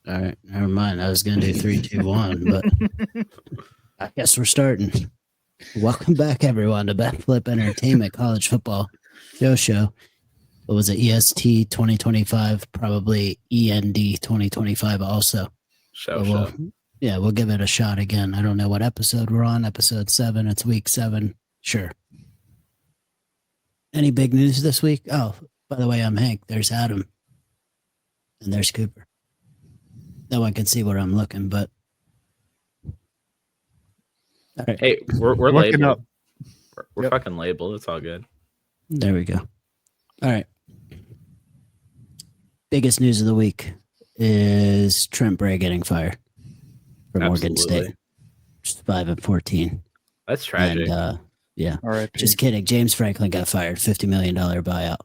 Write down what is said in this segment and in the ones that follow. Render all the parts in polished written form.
All right, never mind. I was gonna do 3, 2, 1, but I guess we're starting. Welcome back, everyone, to Backflip Entertainment College Football Show. What was it? EST 2025, probably END 2025 also. Show. We'll give it a shot again. I don't know what episode we're on. Episode 7. It's week 7. Sure. Any big news this week? Oh, by the way, I'm Hank. There's Adam. And there's Cooper. No one can see where I'm looking, but all right. Hey, we're looking labeled. We're fucking labeled. It's all good. There we go. All right. Biggest news of the week is Trent Bray getting fired from Morgan State. Just 5-14. That's tragic. And, yeah. All right. Just kidding. James Franklin got fired. $50 million buyout.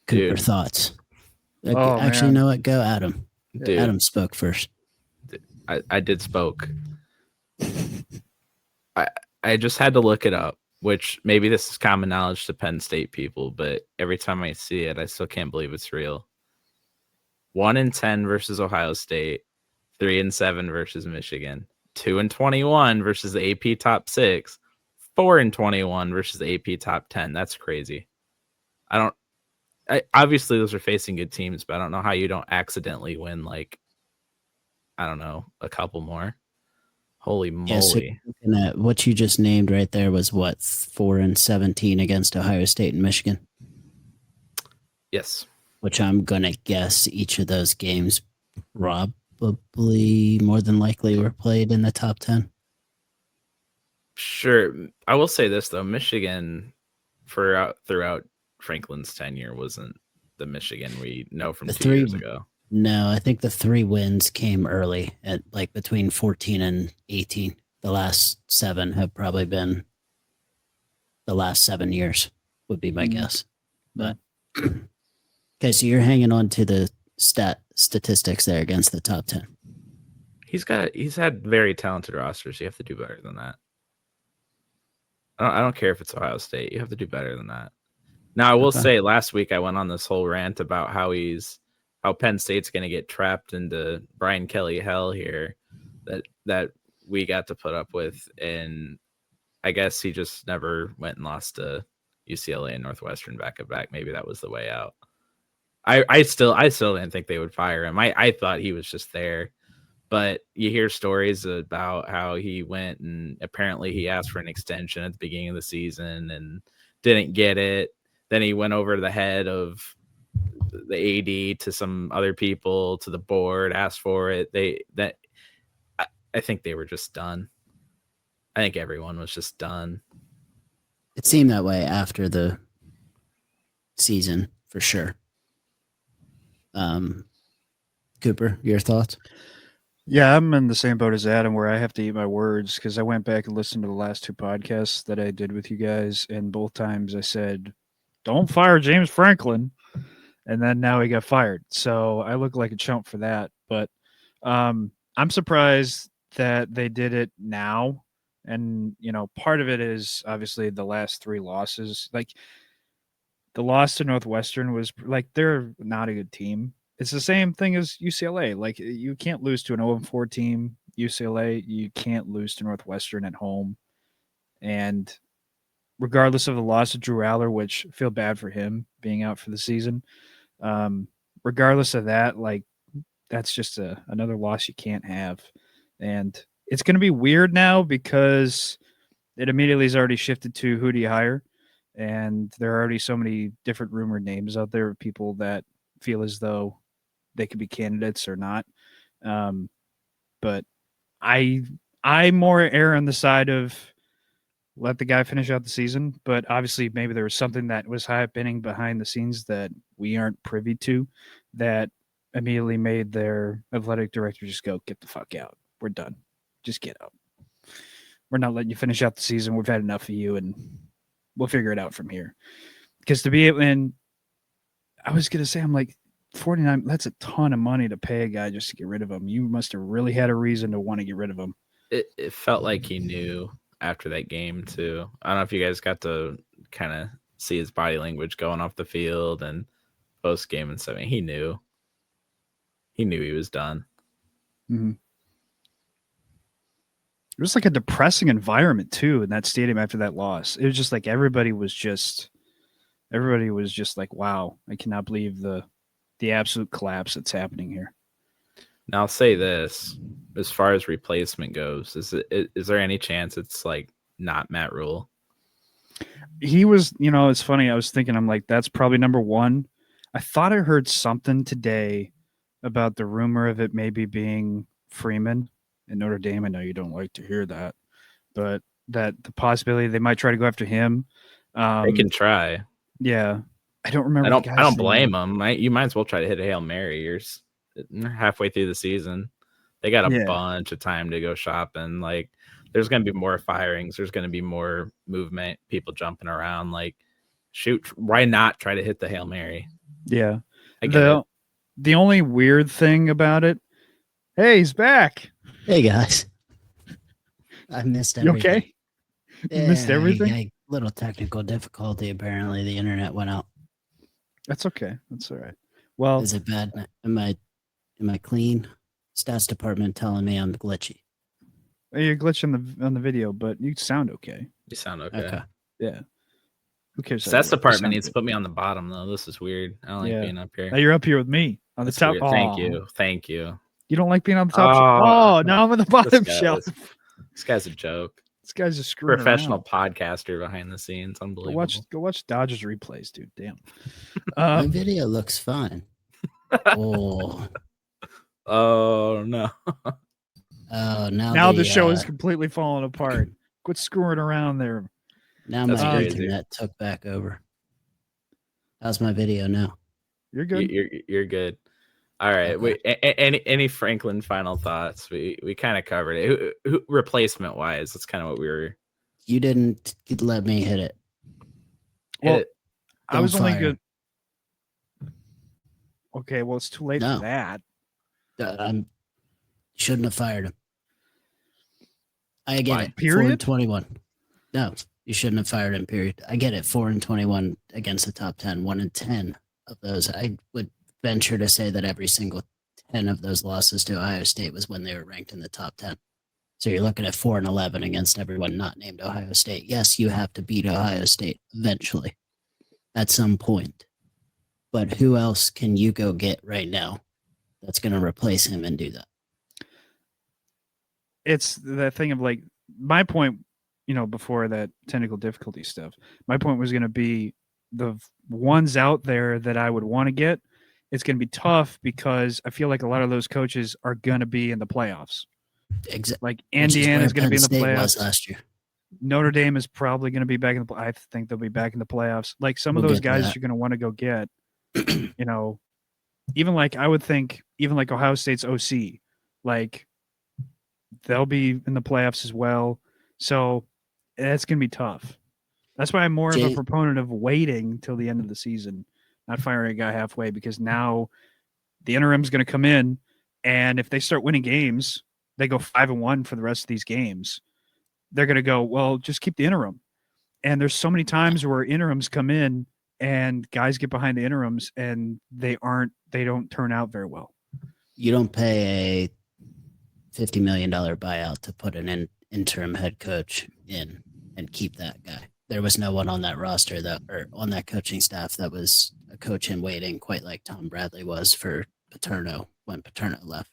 Cooper, thoughts? Actually, you know what? Go Adam. Dude. Adam spoke first. I did spoke. I just had to look it up, which maybe this is common knowledge to Penn State people, but every time I see it, I still can't believe it's real. 1-10 versus Ohio State, 3-7 versus Michigan, 2-21 versus the AP top 6, 4-21 versus the AP top 10. That's crazy. Obviously those are facing good teams, but I don't know how you don't accidentally win a couple more. Holy moly. Yeah, so what you just named right there was what, 4-17 against Ohio State and Michigan? Yes. Which I'm going to guess each of those games probably more than likely were played in the top 10. Sure. I will say this, though. Michigan, throughout Franklin's tenure, wasn't the Michigan we know from 2 years ago. No, I think the 3 wins came early at between 14 and 18. The last 7 have probably been the last 7 years would be my guess. But okay, so you're hanging on to the statistics there against the top 10. He's had very talented rosters. You have to do better than that. I don't care if it's Ohio State. You have to do better than that. Now, I will say last week I went on this whole rant about how Penn State's going to get trapped into Brian Kelly hell here that we got to put up with. And I guess he just never went and lost to UCLA and Northwestern back-to-back. Maybe that was the way out. I still didn't think they would fire him. I thought he was just there. But you hear stories about how he went and apparently he asked for an extension at the beginning of the season and didn't get it. Then he went over to the head of the AD to some other people, to the board, asked for it. I think they were just done. I think everyone was just done. It seemed that way after the season, for sure. Cooper, your thoughts? Yeah, I'm in the same boat as Adam where I have to eat my words because I went back and listened to the last 2 podcasts that I did with you guys, and both times I said, don't fire James Franklin. And then now he got fired. So I look like a chump for that. But I'm surprised that they did it now. And, part of it is obviously the last 3 losses. Like the loss to Northwestern was they're not a good team. It's the same thing as UCLA. Like you can't lose to an 0-4 team, UCLA. You can't lose to Northwestern at home. And regardless of the loss of Drew Aller, which I feel bad for him being out for the season, regardless of that, that's just another loss you can't have. And it's going to be weird now because it immediately has already shifted to who do you hire? And there are already so many different rumored names out there of people that feel as though they could be candidates or not. But I more err on the side of let the guy finish out the season. But obviously maybe there was something that was happening behind the scenes that we aren't privy to that immediately made their athletic director just go, get the fuck out. We're done. Just get out. We're not letting you finish out the season. We've had enough of you and we'll figure it out from here. Because to be able, and I was going to say, I'm like, 49, that's a ton of money to pay a guy just to get rid of him. You must have really had a reason to want to get rid of him. It felt like he knew after that game too. I don't know if you guys got to kind of see his body language going off the field and post game and stuff. He knew. He knew he was done. Mhm. It was like a depressing environment too in that stadium after that loss. It was just like everybody was just like, wow, I cannot believe the absolute collapse that's happening here. Now I'll say this: as far as replacement goes, is there any chance it's like not Matt Rule? He was, it's funny. I was thinking, I'm like, that's probably number one. I thought I heard something today about the rumor of it maybe being Freeman in Notre Dame. I know you don't like to hear that, but that the possibility they might try to go after him. They can try. Yeah. I don't remember. I don't blame them. You might as well try to hit a Hail Mary. You're halfway through the season. They got a bunch of time to go shopping. Like, there's going to be more firings. There's going to be more movement, people jumping around. Like, shoot, why not try to hit the Hail Mary? Yeah. I get it. The only weird thing about it, hey, he's back. Hey, guys. I missed everything. You okay? You missed everything? Little technical difficulty. Apparently, the internet went out. That's okay. That's all right. Well, is it bad? Am I clean? Stats department telling me I'm glitchy. You're glitching on the video, but you sound okay. You sound okay. Yeah. Who cares? Stats department needs to put me on the bottom though. This is weird. I don't like being up here. Now you're up here with me on the top. Thank you. Thank you. You don't like being on the top shelf? Oh, now I'm on the bottom shelf. This guy's a joke. This guy's a screwing professional around. Podcaster behind the scenes. Unbelievable. Go watch Dodgers replays, dude. Damn. My video looks fine. Oh. Oh no. Oh, now the show is completely falling apart. Quit screwing around there. Now my internet took back over. How's my video now? You're good. You're good. All right. Okay. Any Franklin final thoughts? We kind of covered it. Who replacement wise, that's kind of what we were. You didn't let me hit it. Well, I was only good. Okay, well, it's too late for that. Shouldn't have fired him. I get it. Period. 4-21. No, you shouldn't have fired him. Period. I get it. 4-21 against the top 10. 1-10 of those. I would venture to say that every single 10 of those losses to Ohio State was when they were ranked in the top 10. So you're looking at 4-11 against everyone not named Ohio State. Yes, you have to beat Ohio State eventually, at some point. But who else can you go get right now that's going to replace him and do that? It's the thing of like my point, before that technical difficulty stuff, my point was going to be the ones out there that I would want to get. It's going to be tough because I feel like a lot of those coaches are going to be in the playoffs. Exactly. Like Indiana is going to be in the playoffs last year. Notre Dame is probably going to be back in the. I think they'll be back in the playoffs. Like some of those guys you're going to want to go get. Even like I would think, even like Ohio State's OC, like they'll be in the playoffs as well. So that's going to be tough. That's why I'm more of a proponent of waiting till the end of the season, not firing a guy halfway, because now the interim's going to come in, and if they start winning games, they go 5-1 for the rest of these games. They're going to go, well, just keep the interim. And there's so many times where interims come in and guys get behind the interims and they don't turn out very well. You don't pay a $50 million buyout to put an interim head coach in and keep that guy. There was no one on that roster or on that coaching staff that was a coach in waiting, quite like Tom Bradley was for Paterno when Paterno left.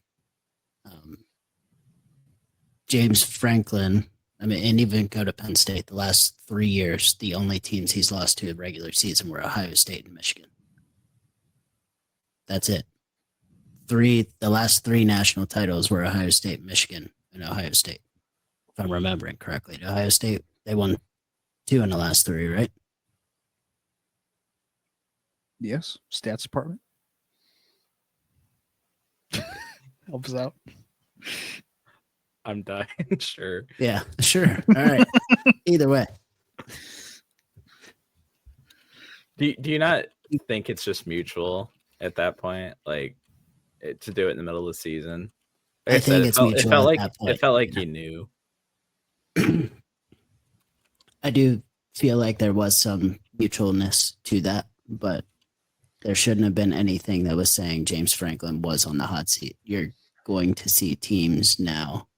James Franklin, and even go to Penn State, the last 3 years, the only teams he's lost to in regular season were Ohio State and Michigan. That's it. The last 3 national titles were Ohio State, Michigan, and Ohio State. If I'm remembering correctly, Ohio State, they won 2 in the last 3, right? Yes. Stats department. Helps out. I'm dying. Sure. Yeah, sure. All right. Either way. Do you not think it's just mutual at that point? Like to do it in the middle of the season? Like I think it's mutual. It felt like he knew. I do feel like there was some mutualness to that, but there shouldn't have been anything that was saying James Franklin was on the hot seat. You're going to see teams now.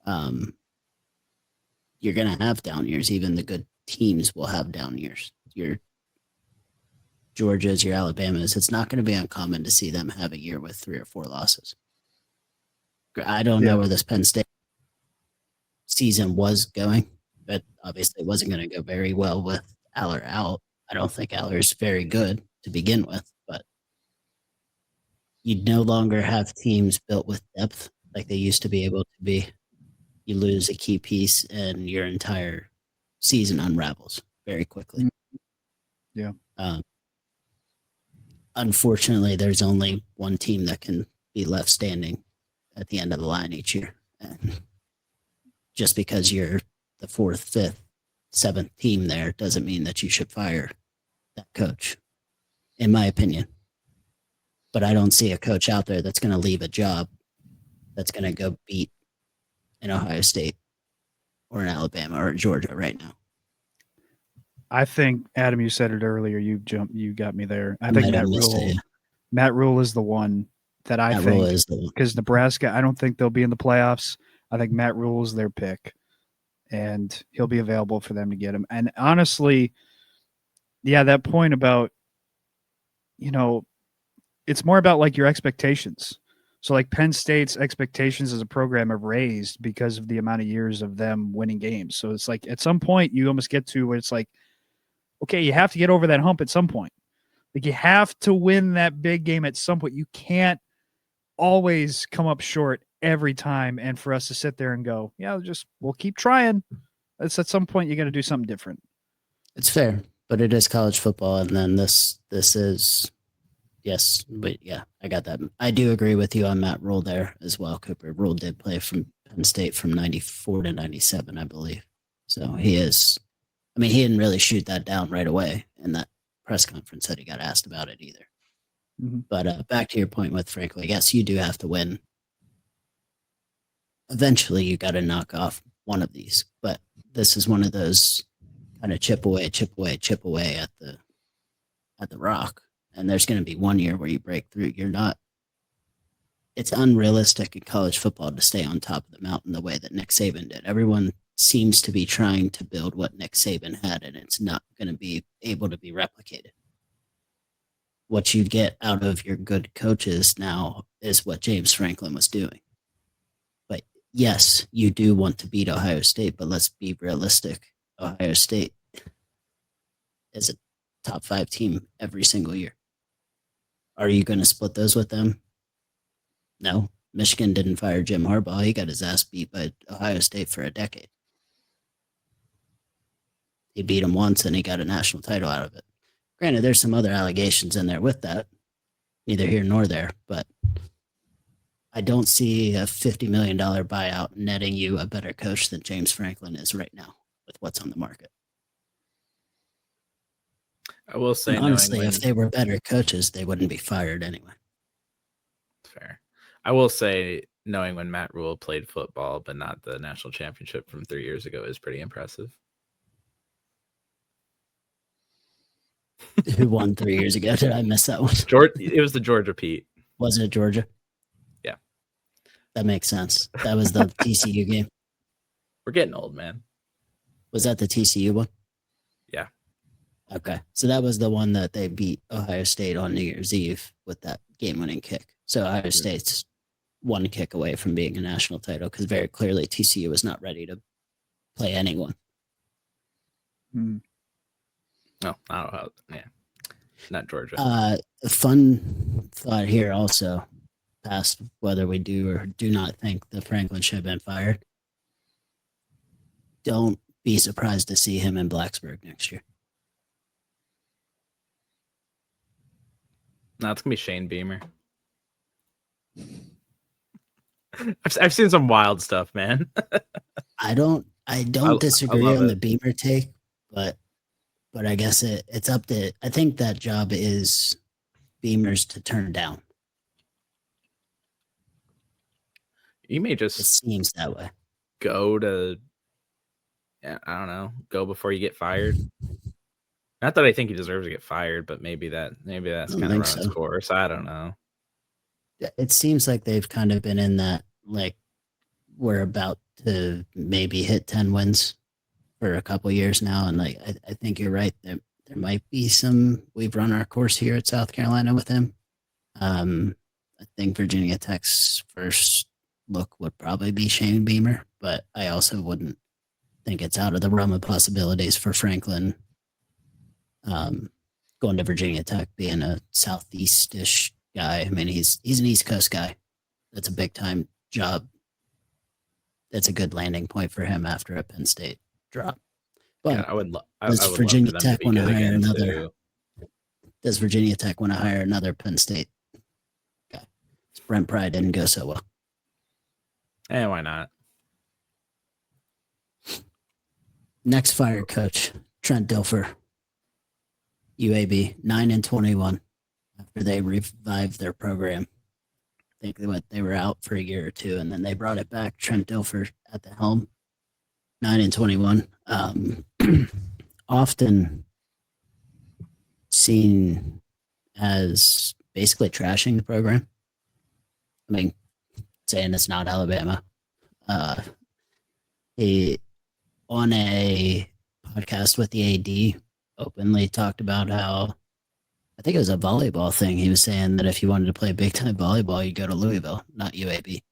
You're going to have down years. Even the good teams will have down years. Your Georgias, your Alabamas, it's not going to be uncommon to see them have a year with 3 or 4 losses. I don't know where this Penn State season was going, but obviously it wasn't going to go very well with Aller out. I don't think Aller's very good to begin with, but you no longer have teams built with depth like they used to be able to be. You lose a key piece and your entire season unravels very quickly. Yeah. Unfortunately, there's only one team that can be left standing at the end of the line each year. And just because you're the 4th, 5th, 7th team there doesn't mean that you should fire that coach, in my opinion. But I don't see a coach out there that's going to leave a job that's going to go beat an Ohio State or an Alabama or Georgia right now. I think, Adam, you said it earlier. You got me there. I might think have missed it, yeah. Matt Rule is the one that I Matt Rule think, is the one. because Nebraska, I don't think they'll be in the playoffs. I think Matt Rule is their pick, and he'll be available for them to get him. And honestly, yeah, that point about, it's more about like your expectations. So like Penn State's expectations as a program have raised because of the amount of years of them winning games. So it's like at some point you almost get to where it's like, okay, you have to get over that hump at some point. Like you have to win that big game at some point. You can't always come up short every time. And for us to sit there and go, yeah, we'll keep trying. It's at some point you got to do something different. It's fair, but it is college football. And then this is, yes, but yeah, I got that. I do agree with you on Matt Rule there as well. Cooper Rule did play from Penn State from 94 to 97, I believe. So he didn't really shoot that down right away in that press conference that he got asked about it either. Mm-hmm. But back to your point with Franklin, yes, you do have to win. Eventually, you got to knock off one of these. But this is one of those kind of chip away at the rock. And there's going to be one year where you break through. It's unrealistic in college football to stay on top of the mountain the way that Nick Saban did. Everyone seems to be trying to build what Nick Saban had, and it's not going to be able to be replicated. What you get out of your good coaches now is what James Franklin was doing. But yes, you do want to beat Ohio State, but let's be realistic. Ohio State is a top 5 team every single year. Are you going to split those with them? No. Michigan didn't fire Jim Harbaugh. He got his ass beat by Ohio State for a decade. He beat him once and he got a national title out of it. Granted, there's some other allegations in there with that. Neither here nor there, but I don't see a $50 million buyout netting you a better coach than James Franklin is right now with what's on the market. I will say, and honestly, if they were better coaches, they wouldn't be fired anyway. Fair. I will say, knowing when Matt Rule played football, but not the national championship from 3 years ago, is pretty impressive. Who won 3 years ago? Did I miss that one? It was the Georgia Pete. Was it Georgia? Yeah. That makes sense. That was the TCU game. We're getting old, man. Was that the TCU one? Yeah. Okay. So that was the one that they beat Ohio State on New Year's Eve with that game-winning kick. So Ohio State's one kick away from being a national title because very clearly TCU was not ready to play anyone. Mm. No, I don't know. Yeah. Not Georgia. A fun thought here also, past whether we do or do not think that Franklin should have been fired. Don't be surprised to see him in Blacksburg next year. No, it's gonna be Shane Beamer. I've seen some wild stuff, man. I don't disagree on the Beamer take, but I guess it's up to. I think that job is Beamer's to turn down. You may It just seems that way. go to, I don't know, go before you get fired. Not that I think he deserves to get fired, but maybe that's I kind don't of think run its so. course. I don't know. It seems like they've kind of been in that, like, we're about to maybe hit 10 wins for a couple years now. And like, I think you're right. There might be some, we've run our course here at South Carolina with him. I think Virginia Tech's first look would probably be Shane Beamer, but I also wouldn't think it's out of the realm of possibilities for Franklin going to Virginia Tech, being a southeast-ish guy. I mean, he's an East Coast guy. That's a big time job. That's a good landing point for him after a Penn State drop. But Yeah, I would does love Virginia for them Tech to be want to good hire again another? too. Does Virginia Tech want to hire another Penn State guy? Brent Pry didn't go so well. Why not? Next fired coach, Trent Dilfer, UAB, 9-21 after they revived their program. I think they were out for a year or two, and then they brought it back. Trent Dilfer at the helm, 9-21. Often seen as basically trashing the program. I mean, saying it's not Alabama. He, on a podcast with the AD, openly talked about how, I think it was a volleyball thing. He was saying that if you wanted to play big time volleyball, you'd go to Louisville, not UAB.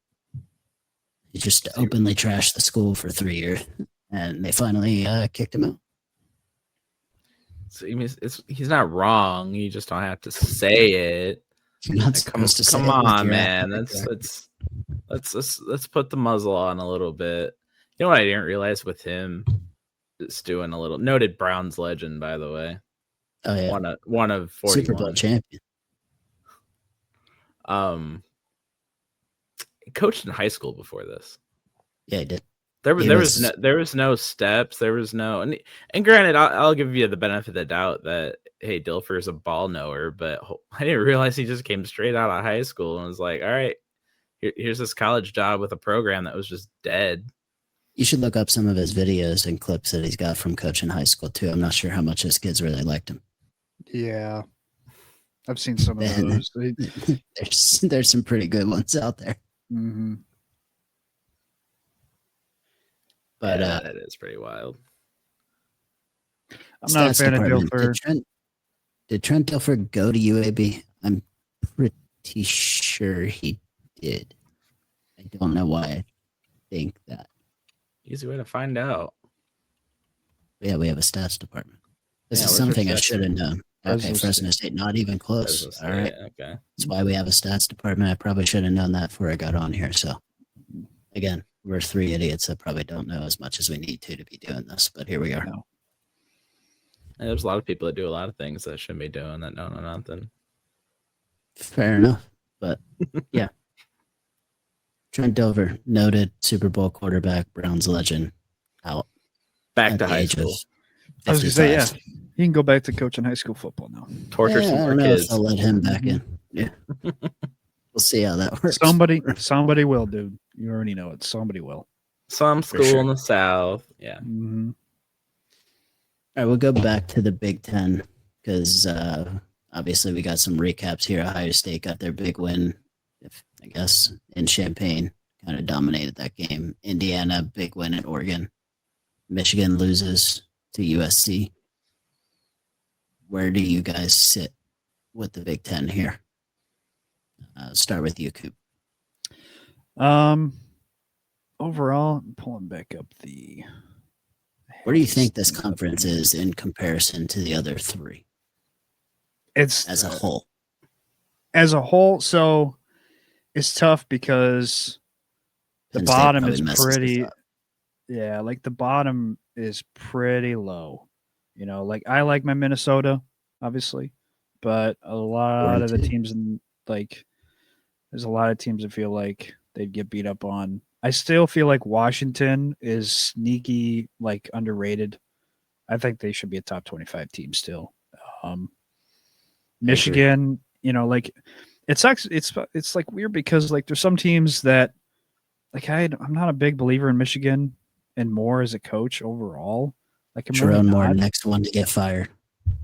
He just openly trashed the school for 3 years, and they finally kicked him out. So, I mean, he's not wrong. You just don't have to say it. You're not supposed to say come it with on, your man. act. Let's put the muzzle on a little bit. You know what I didn't realize with him? Just doing a little noted Browns legend, by the way. Oh yeah, one of 41. Super Bowl champion. He coached in high school before this. Yeah, he did. There was no steps. There was no, and granted, I'll give you the benefit of the doubt that, hey, Dilfer is a ball knower, but I didn't realize he just came straight out of high school and was like, all right, here's this college job with a program that was just dead. You should look up some of his videos and clips that he's got from coaching high school too. I'm not sure how much his kids really liked him. Yeah, I've seen some of those. There's some pretty good ones out there. Mm-hmm. But that is pretty wild. I'm not a fan of Dilfer. Did Trent Dilfer go to UAB? I'm pretty sure he did. I don't know why I think that. Easy way to find out. Yeah, we have a stats department. This is where's something your I stats should have known. Okay, Fresno State, not even close. All right. Okay. That's why we have a stats department. I probably should have known that before I got on here. So, again, we're three idiots that probably don't know as much as we need to be doing this, but here we are. And there's a lot of people that do a lot of things that shouldn't be doing that know nothing. Fair enough. But, yeah. Trent Dilfer, noted Super Bowl quarterback, Browns legend, out. Back to high school. I was going to say, yeah. He can go back to coaching high school football now. Torture some more kids. I'll let him back in. Yeah. We'll see how that works. Somebody will, dude. You already know it. Somebody will. Some school in the South. Yeah. Mm-hmm. All right, we'll go back to the Big Ten because obviously we got some recaps here. Ohio State got their big win, I guess, in Champaign. Kind of dominated that game. Indiana, big win at Oregon. Michigan loses to USC. Where do you guys sit with the Big Ten here? Start with you, Coop. Overall, I'm pulling back up the. Where do you think this conference is in comparison to the other three? It's as a whole. As a whole, so it's tough because the bottom is pretty. Yeah, like the bottom is pretty low. You know, like I like my Minnesota, obviously, but a lot of the teams there's a lot of teams that feel like they'd get beat up on. I still feel like Washington is sneaky, like underrated. I think they should be a top 25 team still. Michigan, you know, like it sucks. It's like weird because like there's some teams that like I'm not a big believer in Michigan and Moore as a coach overall. Like Jerome Moore, next one to get fired.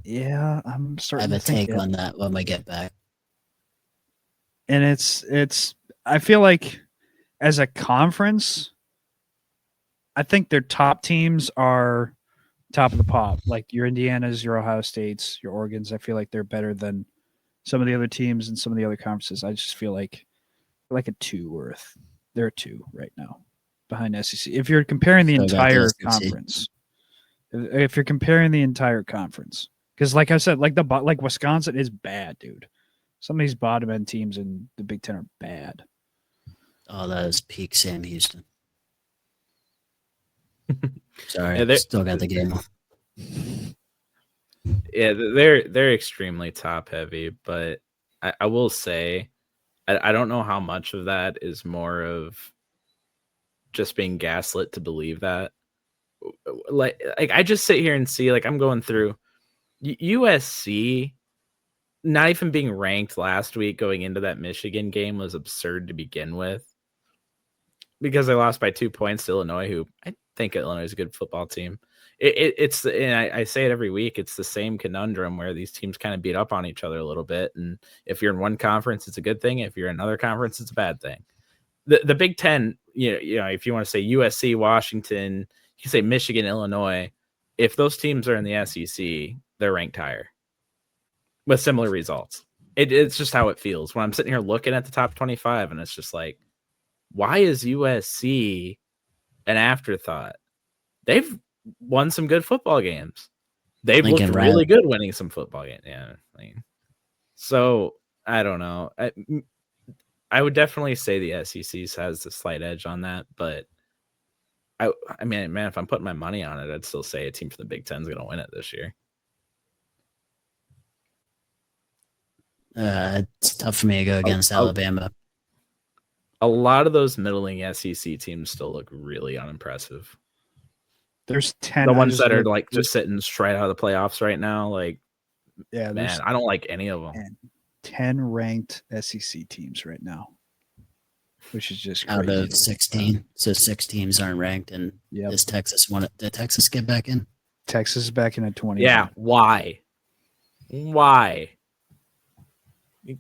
Yeah, I'm I starting have to a think take it. on that when we get back. And it's I feel like as a conference, I think their top teams are top of the pop. Like your Indianas, your Ohio States, your Oregons. I feel like they're better than some of the other teams and some of the other conferences. I just feel like a 2 worth. They're a 2 right now behind SEC. If you're comparing the Still got the entire SEC. conference, if you're comparing the entire conference, because like I said, like Wisconsin is bad, dude. Some of these bottom end teams in the Big Ten are bad. Oh, that is peak Sam Houston. Sorry, Yeah, they're still got the game on. yeah, they're extremely top heavy, but I will say I don't know how much of that is more of just being gaslit to believe that. Like I just sit here and see, like, I'm going through USC not even being ranked last week going into that Michigan game was absurd to begin with, because they lost by 2 points to Illinois, who I think Illinois is a good football team. It's and I say it every week. It's the same conundrum where these teams kind of beat up on each other a little bit, and if you're in one conference, it's a good thing. If you're in another conference, it's a bad thing. The Big Ten, you know, if you want to say USC, Washington, you can say Michigan, Illinois. If those teams are in the SEC, they're ranked higher with similar results. It's just how it feels when I'm sitting here looking at the top 25, and it's just like, why is USC an afterthought? They've won some good football games. They've Lincoln looked Riley. really good winning some football games. Yeah. So I don't know. I would definitely say the SEC has a slight edge on that, but I mean, man, if I'm putting my money on it, I'd still say a team from the Big Ten is going to win it this year. It's tough for me to go against Alabama. A lot of those middling SEC teams still look really unimpressive. There's 10. The ones that are like just sitting straight out of the playoffs right now, like, yeah, man, I don't like any of them. 10 ranked SEC teams right now, which is just crazy. Out of 16. So 6 teams aren't ranked. And is Texas one? Did Texas get back in? Texas is back in at 20. Yeah. Why?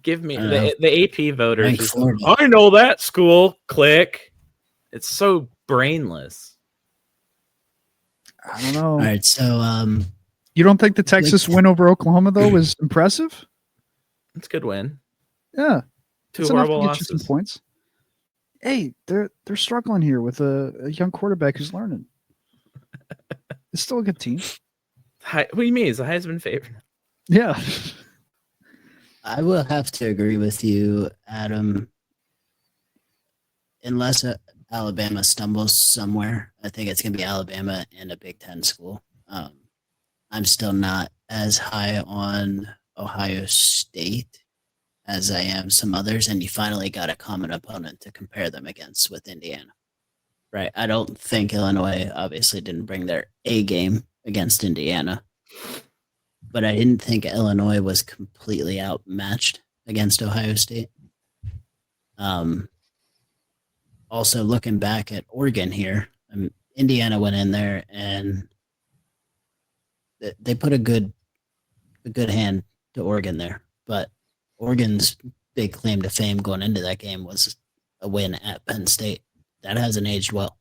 Give me the AP voters. Just, I know that school. Click. It's so brainless. I don't know. All right. So, you don't think the Texas win over Oklahoma, though, was impressive? It's a good win. Yeah. 2 horrible enough to get you losses. some points. Hey, they're struggling here with a young quarterback who's learning. It's still a good team. What do you mean? He's the Heisman favorite. Yeah. I will have to agree with you, Adam. Unless Alabama stumbles somewhere, I think it's going to be Alabama and a Big Ten school. I'm still not as high on Ohio State as I am some others, and you finally got a common opponent to compare them against with Indiana. Right? I don't think Illinois obviously didn't bring their A game against Indiana, but I didn't think Illinois was completely outmatched against Ohio State. Also, looking back at Oregon here, Indiana went in there and they put a good hand to Oregon there. But Oregon's big claim to fame going into that game was a win at Penn State. That hasn't aged well.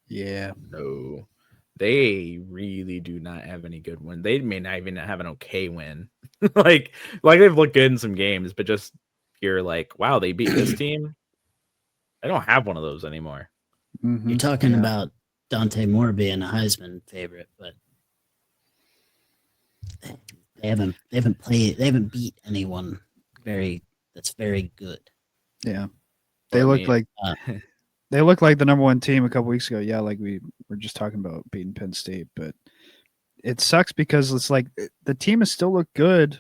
Yeah. No. They really do not have any good win. They may not even have an okay win. like they've looked good in some games, but just you're like, wow, they beat this team. I don't have one of those anymore. Mm-hmm. You're talking about Dante Moore being a Heisman favorite, but they haven't beat anyone that's very good. Yeah. They look like they look like the number 1 team a couple weeks ago. Yeah, like we were just talking about beating Penn State, but it sucks because it's like the team has still looked good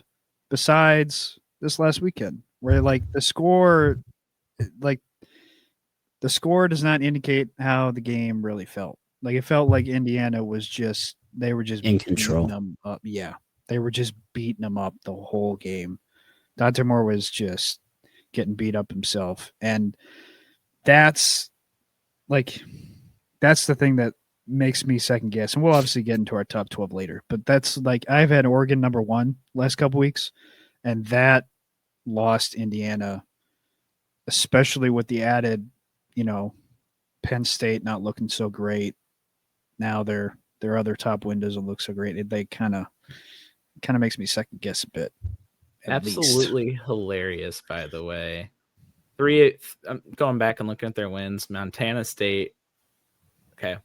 besides this last weekend, where like the score does not indicate how the game really felt. Like it felt like Indiana was they were just in control. Them up. Yeah, they were just beating them up the whole game. Dante Moore was just getting beat up himself, and that's the thing that makes me second guess. And we'll obviously get into our top 12 later. But that's like I've had Oregon number 1 last couple weeks, and that lost Indiana, especially with the added, Penn State not looking so great. Now their other top win doesn't look so great. They kind of makes me second guess a bit. Absolutely hilarious, by the way. I'm going back and looking at their wins. Montana State. Okay.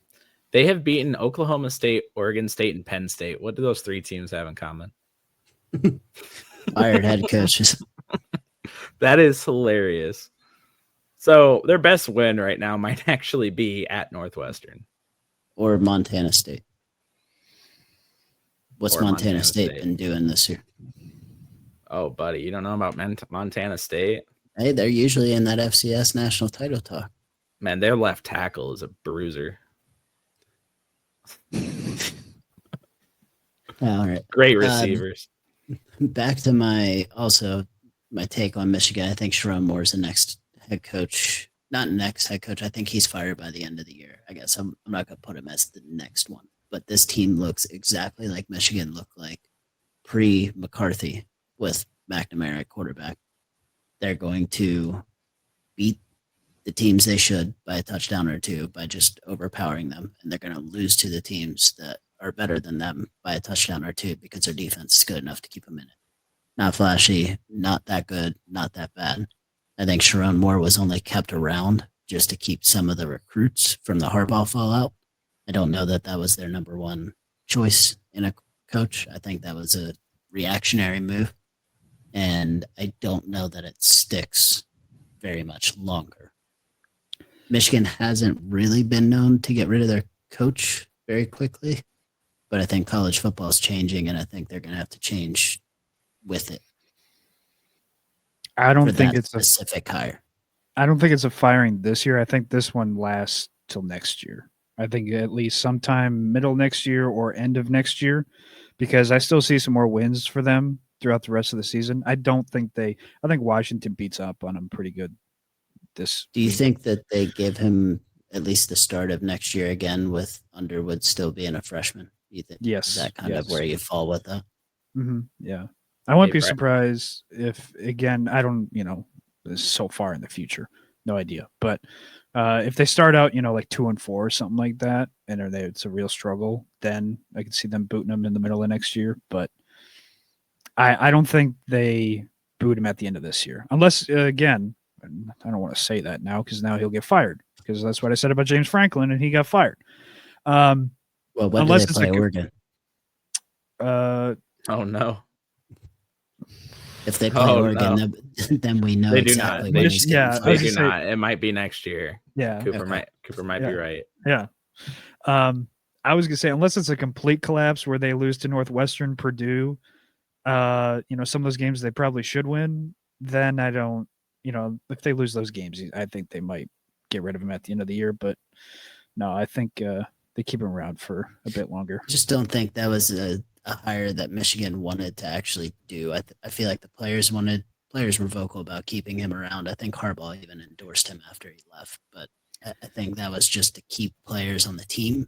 They have beaten Oklahoma State, Oregon State, and Penn State. What do those 3 teams have in common? Fired head coaches. That is hilarious. So their best win right now might actually be at Northwestern. Or Montana State. What's Montana State been doing this year? Oh, buddy, you don't know about Montana State? Hey, they're usually in that FCS national title talk. Man, their left tackle is a bruiser. All right. Great receivers. Back to my take on Michigan. I think Sharon Moore is the next head coach. Not next head coach. I think he's fired by the end of the year. I guess I'm not going to put him as the next one. But this team looks exactly like Michigan looked like pre-McCarthy with McNamara at quarterback. They're going to beat the teams they should by a touchdown or 2 by just overpowering them. And they're going to lose to the teams that are better than them by a touchdown or 2 because their defense is good enough to keep them in it. Not flashy, not that good, not that bad. I think Sharon Moore was only kept around just to keep some of the recruits from the Harbaugh fallout. I don't know that was their number 1 choice in a coach. I think that was a reactionary move. And I don't know that it sticks very much longer. Michigan hasn't really been known to get rid of their coach very quickly, but I think college football is changing, and I think they're going to have to change with it. I don't think it's a specific hire. I don't think it's a firing this year. I think this one lasts till next year. I think at least sometime middle next year or end of next year, because I still see some more wins for them throughout the rest of the season. I think Washington beats up on them pretty good. Do you think that they give him at least the start of next year again with Underwood still being a freshman? You think? Yes. Is that kind of where you fall with that? Mm-hmm. Yeah. I wouldn't be surprised if, again, I don't, this is so far in the future. No idea. But if they start out, like 2-4 or something like that, and it's a real struggle, then I could see them booting them in the middle of next year. But I don't think they boot him at the end of this year. Unless, again, I don't want to say that now because now he'll get fired. Because that's what I said about James Franklin, and he got fired. Well, when do they play Oregon? Oh, no. If they play Oregon, no. then we know they exactly do not. when he's getting fired. They do not. It might be next year. Yeah. Cooper might be right. Yeah. I was gonna say, unless it's a complete collapse where they lose to Northwestern, Purdue, some of those games they probably should win, then I don't, if they lose those games, I think they might get rid of him at the end of the year. But no, I think they keep him around for a bit longer. I just don't think that was a hire that Michigan wanted to actually do. I feel like the players were vocal about keeping him around. I think Harbaugh even endorsed him after he left, but I think that was just to keep players on the team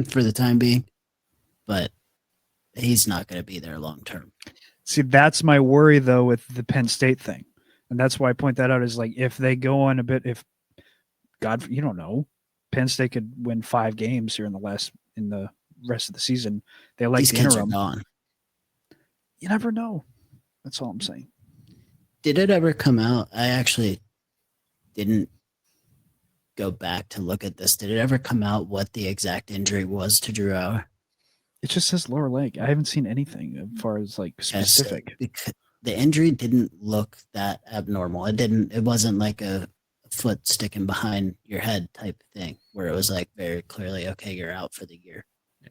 for the time being. But he's not going to be there long term. See, that's my worry though with the Penn State thing, and that's why I point that out. Is like if they go on a bit, if God, you don't know, Penn State could win 5 games here in the rest of the season. They like these the kids interim. are gone. You never know. That's all I'm saying. Did it ever come out? I actually didn't go back to look at this. Did it ever come out what the exact injury was to Drew Auer? It just says lower leg. I haven't seen anything as far as like specific. Yes, the injury didn't look that abnormal. It wasn't like a foot sticking behind your head type thing where it was like very clearly, okay, you're out for the year.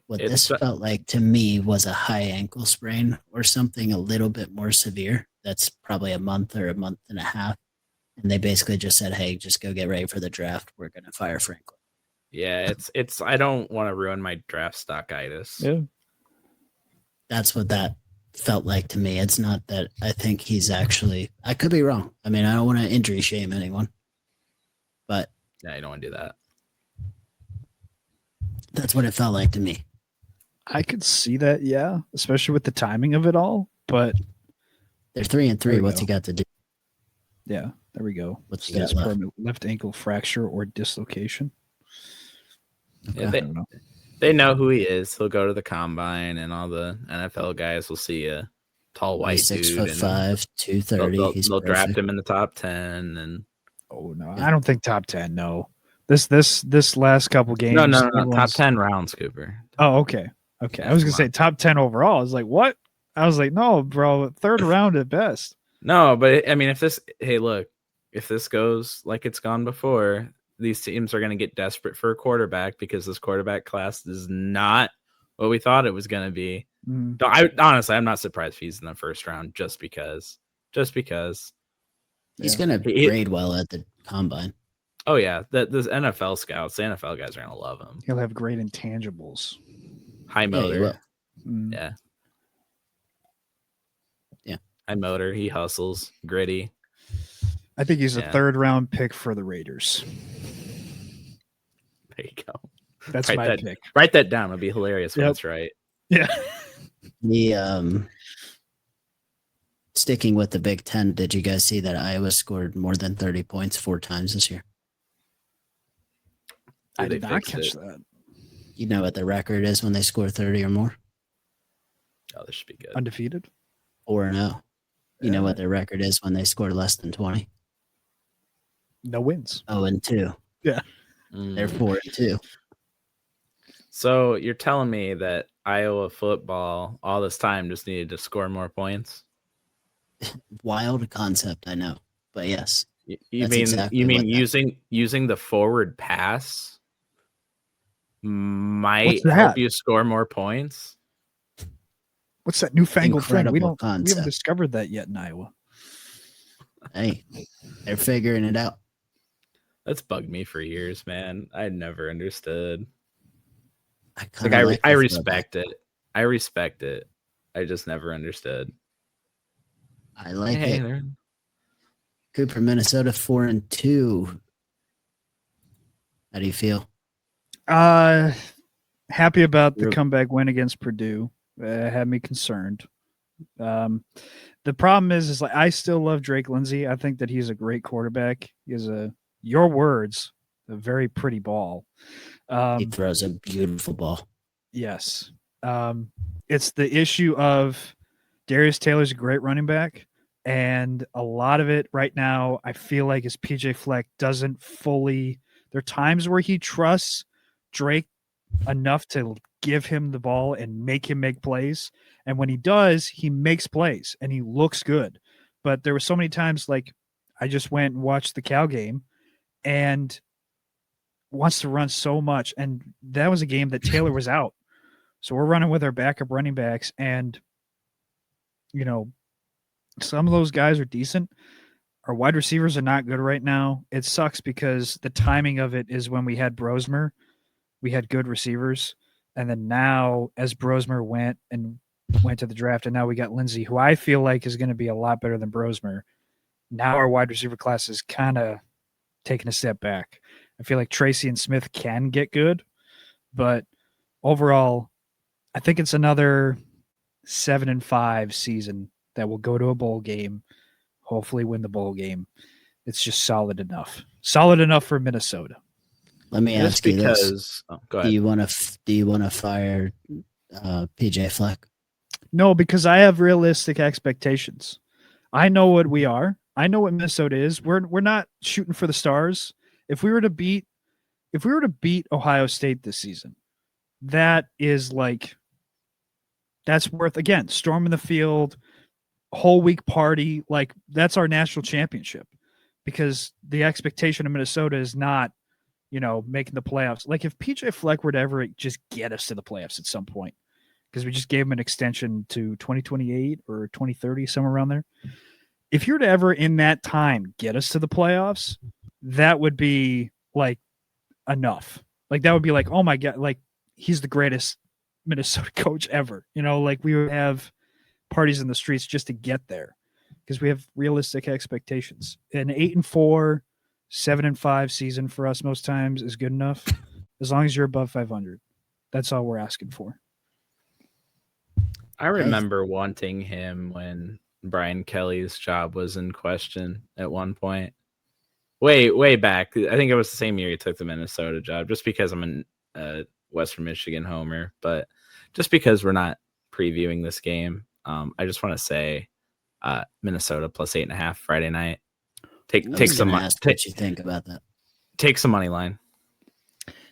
What this felt like to me was a high ankle sprain or something a little bit more severe. That's probably a month or a month and a half. And they basically just said, hey, just go get ready for the draft. We're going to fire Franklin. Yeah, it's I don't want to ruin my draft stockitis. Yeah. That's what that felt like to me. It's not that I think he's actually, I could be wrong. I mean, I don't want to injury shame anyone, but yeah, you don't want to do that. That's what it felt like to me. I could see that, yeah, especially with the timing of it all. But They're 3-3. There we What's go. he got to do? yeah, there we go. What's he Status got left? permanent left ankle fracture or dislocation. Yeah, I don't know. they know who he is. He'll go to the combine, and all the NFL guys will see a tall white He's dude. 6'5", and 230. They'll draft perfect. him in the top 10. And Oh no, Yeah. I don't think top 10. No, this last couple games. no, top everyone's- 10 rounds, Cooper. Oh, okay. Yeah, I was gonna come say on. top 10 overall. I was like, what? I was like, no, bro, third round at best. No, but I mean, if this goes like it's gone before, these teams are going to get desperate for a quarterback because this quarterback class is not what we thought it was going to be. Mm. Honestly, I'm not surprised if he's in the first round just because. He's Yeah. going to He- grade well at the combine. Oh yeah, the NFL scouts, the NFL guys are going to love him. He'll have great intangibles. High Yeah, he motor. will. Mm. Yeah. Yeah. High motor. He hustles. Gritty. I think he's a Yeah. third round pick for the Raiders. There you go. That's Write my that- pick. Write that down. It'll be hilarious when Yep. it's right. Yeah. The sticking with the Big Ten, did you guys see that Iowa scored more than 30 points 4 times this year? I They did not fixed catch it. that. You know what the record is when they score 30 or more? Oh, this should be good. Undefeated. 4-0. You know what their record is when they score less than 20? No wins. 0-2. They're Mm. 4-2. So you're telling me that Iowa football all this time just needed to score more points? Wild concept, I know. But yes. You That's mean exactly you what mean using the forward pass might What's that? help you score more points? What's that newfangled thing? We Incredible haven't concept. discovered that yet in Iowa. Hey, they're figuring it out. That's bugged me for years, man. I never understood. I Like kinda I like the respect it. I respect it. I just never understood. I like Hey, it. they're- Cooper, Minnesota 4-2. How do you feel? Happy about the You're- comeback win against Purdue. Had me concerned. The problem is like I still love Drake Lindsay. I think that he's a great quarterback. He has a very pretty ball. He throws a beautiful ball. Yes. It's the issue of Darius Taylor's a great running back. And a lot of it right now, I feel like is PJ Fleck doesn't fully. There are times where he trusts Drake enough to give him the ball and make him make plays. And when he does, he makes plays and he looks good. But there were so many times like I just went and watched the Cal game and wants to run so much. And that was a game that Taylor was out. So we're running with our backup running backs. And, you know, some of those guys are decent. Our wide receivers are not good right now. It sucks because the timing of it is when we had Brosmer, we had good receivers. And then now as Brosmer went to the draft and now we got Lindsey, who I feel like is going to be a lot better than Brosmer. Now our wide receiver class is kind of taking a step back. I feel like Tracy and Smith can get good, but overall, I think it's another 7-5 season that will go to a bowl game, hopefully win the bowl game. It's just solid enough for Minnesota. Let me Just ask you this: because go Do ahead. you want to fire PJ Fleck? No, because I have realistic expectations. I know what we are. I know what Minnesota is. We're not shooting for the stars. If we were to beat Ohio State this season, that is like that's worth again storming the field, whole week party. Like that's our national championship because the expectation of Minnesota is not, making the playoffs. Like if PJ Fleck were to ever just get us to the playoffs at some point, because we just gave him an extension to 2028 or 2030, somewhere around there. If you're to ever in that time get us to the playoffs, that would be like enough. Like that would be like, oh my God, like he's the greatest Minnesota coach ever. Like we would have parties in the streets just to get there because we have realistic expectations. An 8-4, 7-5 season for us most times is good enough as long as you're above 500. That's all we're asking for. I remember wanting him when Brian Kelly's job was in question at one point. Way back. I think it was the same year he took the Minnesota job, just because I'm a Western Michigan homer. But just because we're not previewing this game, I just want to say Minnesota plus 8.5 Friday night. Take some money. What you think about that? Take some money line.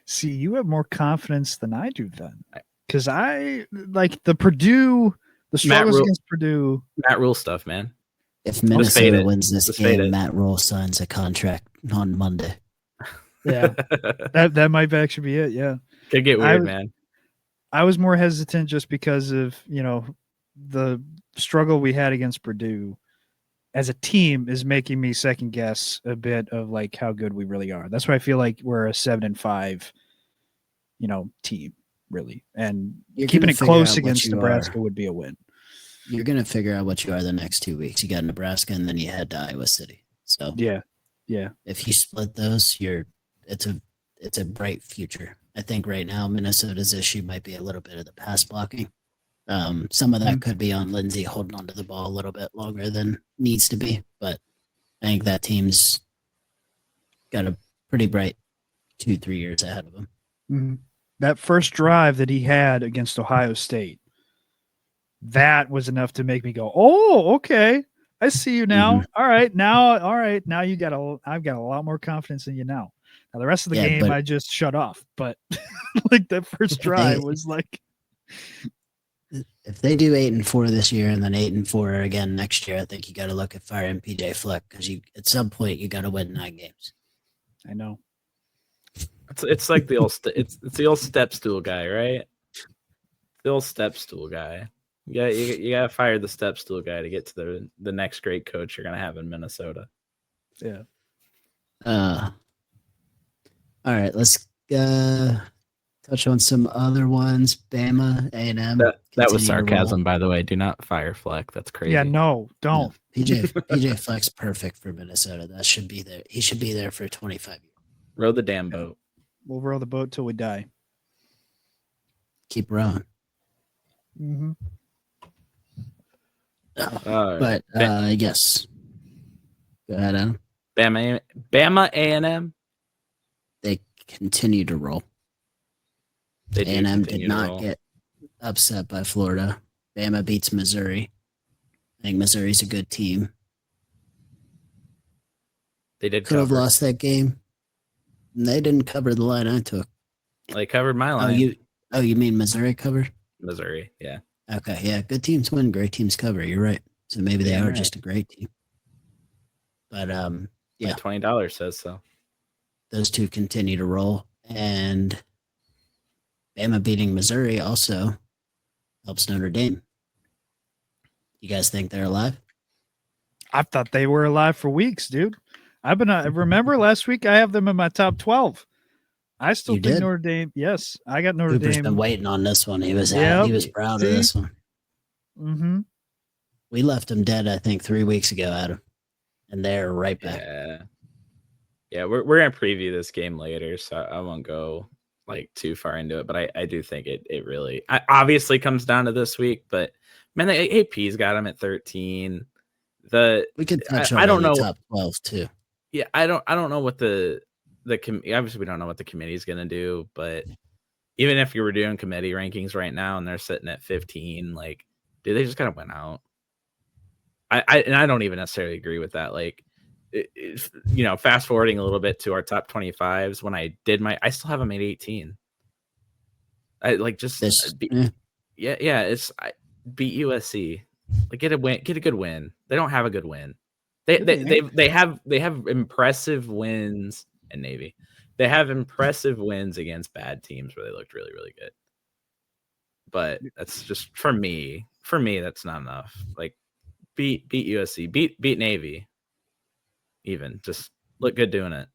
See, you have more confidence than I do then. Because I like the Purdue, the struggles against Purdue. Matt Rule stuff, man. If Minnesota wins this game, Matt Rule signs a contract on Monday. Yeah, that might actually be it. Yeah, could get weird, man. I was more hesitant just because of the struggle we had against Purdue as a team is making me second guess a bit of like how good we really are. That's why I feel like we're a 7-5, team really, and keeping it close against Nebraska would be a win. You're going to figure out what you are the next 2 weeks. You got Nebraska and then you head to Iowa City. So yeah. If you split those, it's a bright future. I think right now Minnesota's issue might be a little bit of the pass blocking. Some of that could be on Lindsey holding onto the ball a little bit longer than needs to be, but I think that team's got a pretty bright 2-3 years ahead of them. Mm-hmm. That first drive that he had against Ohio State, that was enough to make me go, "Oh, okay, I see you now. Mm-hmm. All right, now I've got a lot more confidence in you now." Now the rest of the game, I just shut off, but like that first drive was like. If they do 8-4 this year and then 8-4 again next year, I think you got to look at firing PJ Fleck because at some point you got to win 9 games. I know. It's like the old it's the old step stool guy, right? The old step stool guy. You gotta fire the step stool guy to get to the next great coach you're gonna have in Minnesota. Yeah. All right, let's touch on some other ones. Bama, A&M. That was sarcasm, by the way. Do not fire Fleck. That's crazy. Yeah, no, don't. No, PJ Fleck's perfect for Minnesota. That should be there. He should be there for 25 years. Row the damn boat. We'll row the boat till we die. Keep rowing. Mm-hmm. But yes. Go ahead, Adam. Bama A&M. They continue to roll. A&M did not get upset by Florida. Bama beats Missouri. I think Missouri's a good team. They could have lost that game. They didn't cover the line I took. They covered my line. You mean Missouri covered? Missouri, yeah. Okay, yeah. Good teams win, great teams cover. You're right. So maybe they are just a great team. But yeah, my $20 says so. Those two continue to roll, and Bama beating Missouri also helps Notre Dame. You guys think they're alive? I thought they were alive for weeks, dude. I've been. Remember last week I have them in my top 12. I still think Notre Dame. Yes, I got Notre Cooper's Dame. Been waiting on this one. He was proud of this one. Mm-hmm. We left him dead, I think, 3 weeks ago, Adam, and they're right back. Yeah. We're gonna preview this game later, so I won't go like too far into it. But I do think it really obviously comes down to this week. But man, the AP's got him at 13. We could touch on the top 12 too. Yeah, I don't know what the obviously we don't know what the committee's going to do, but even if you were doing committee rankings right now and they're sitting at 15, like, dude, they just kind of went out. I don't even necessarily agree with that. Like, fast forwarding a little bit to our top 25s, when I still have them at 18. I like just beat USC. Like, get a good win. They don't have a good win. They have impressive wins. And Navy, they have impressive wins against bad teams where they looked really, really good. But that's just for me. For me, that's not enough. Like, beat USC, beat Navy. Even just look good doing it.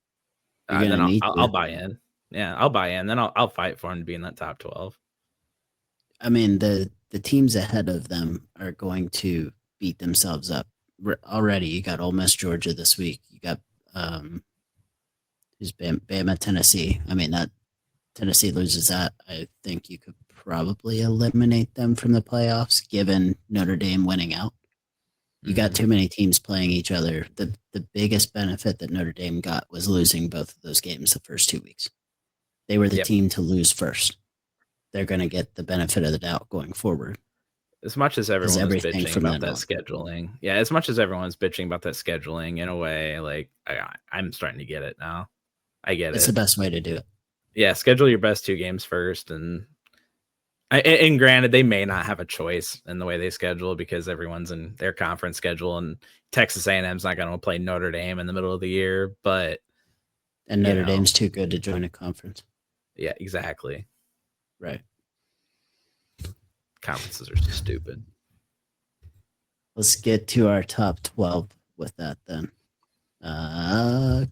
Then I'll buy in. Yeah, I'll buy in. Then I'll fight for them to be in that top 12. I mean, the teams ahead of them are going to beat themselves up already. You got Ole Miss, Georgia this week. You got who's Bama, Tennessee. I mean, that Tennessee loses that, I think you could probably eliminate them from the playoffs, given Notre Dame winning out. You got too many teams playing each other. The biggest benefit that Notre Dame got was losing both of those games the first 2 weeks. They were the team to lose first. They're going to get the benefit of the doubt going forward. As much as everyone is bitching about that on. scheduling. Yeah, as much as everyone's bitching about that scheduling, in a way, like I'm starting to get it now. I get It's the best way to do it. Yeah, schedule your best 2 games first, and granted, they may not have a choice in the way they schedule because everyone's in their conference schedule, and Texas A&M's not going to play Notre Dame in the middle of the year, and Notre Dame's too good to join a conference. Yeah, exactly. Right. Conferences are stupid. Let's get to our top 12 with that then.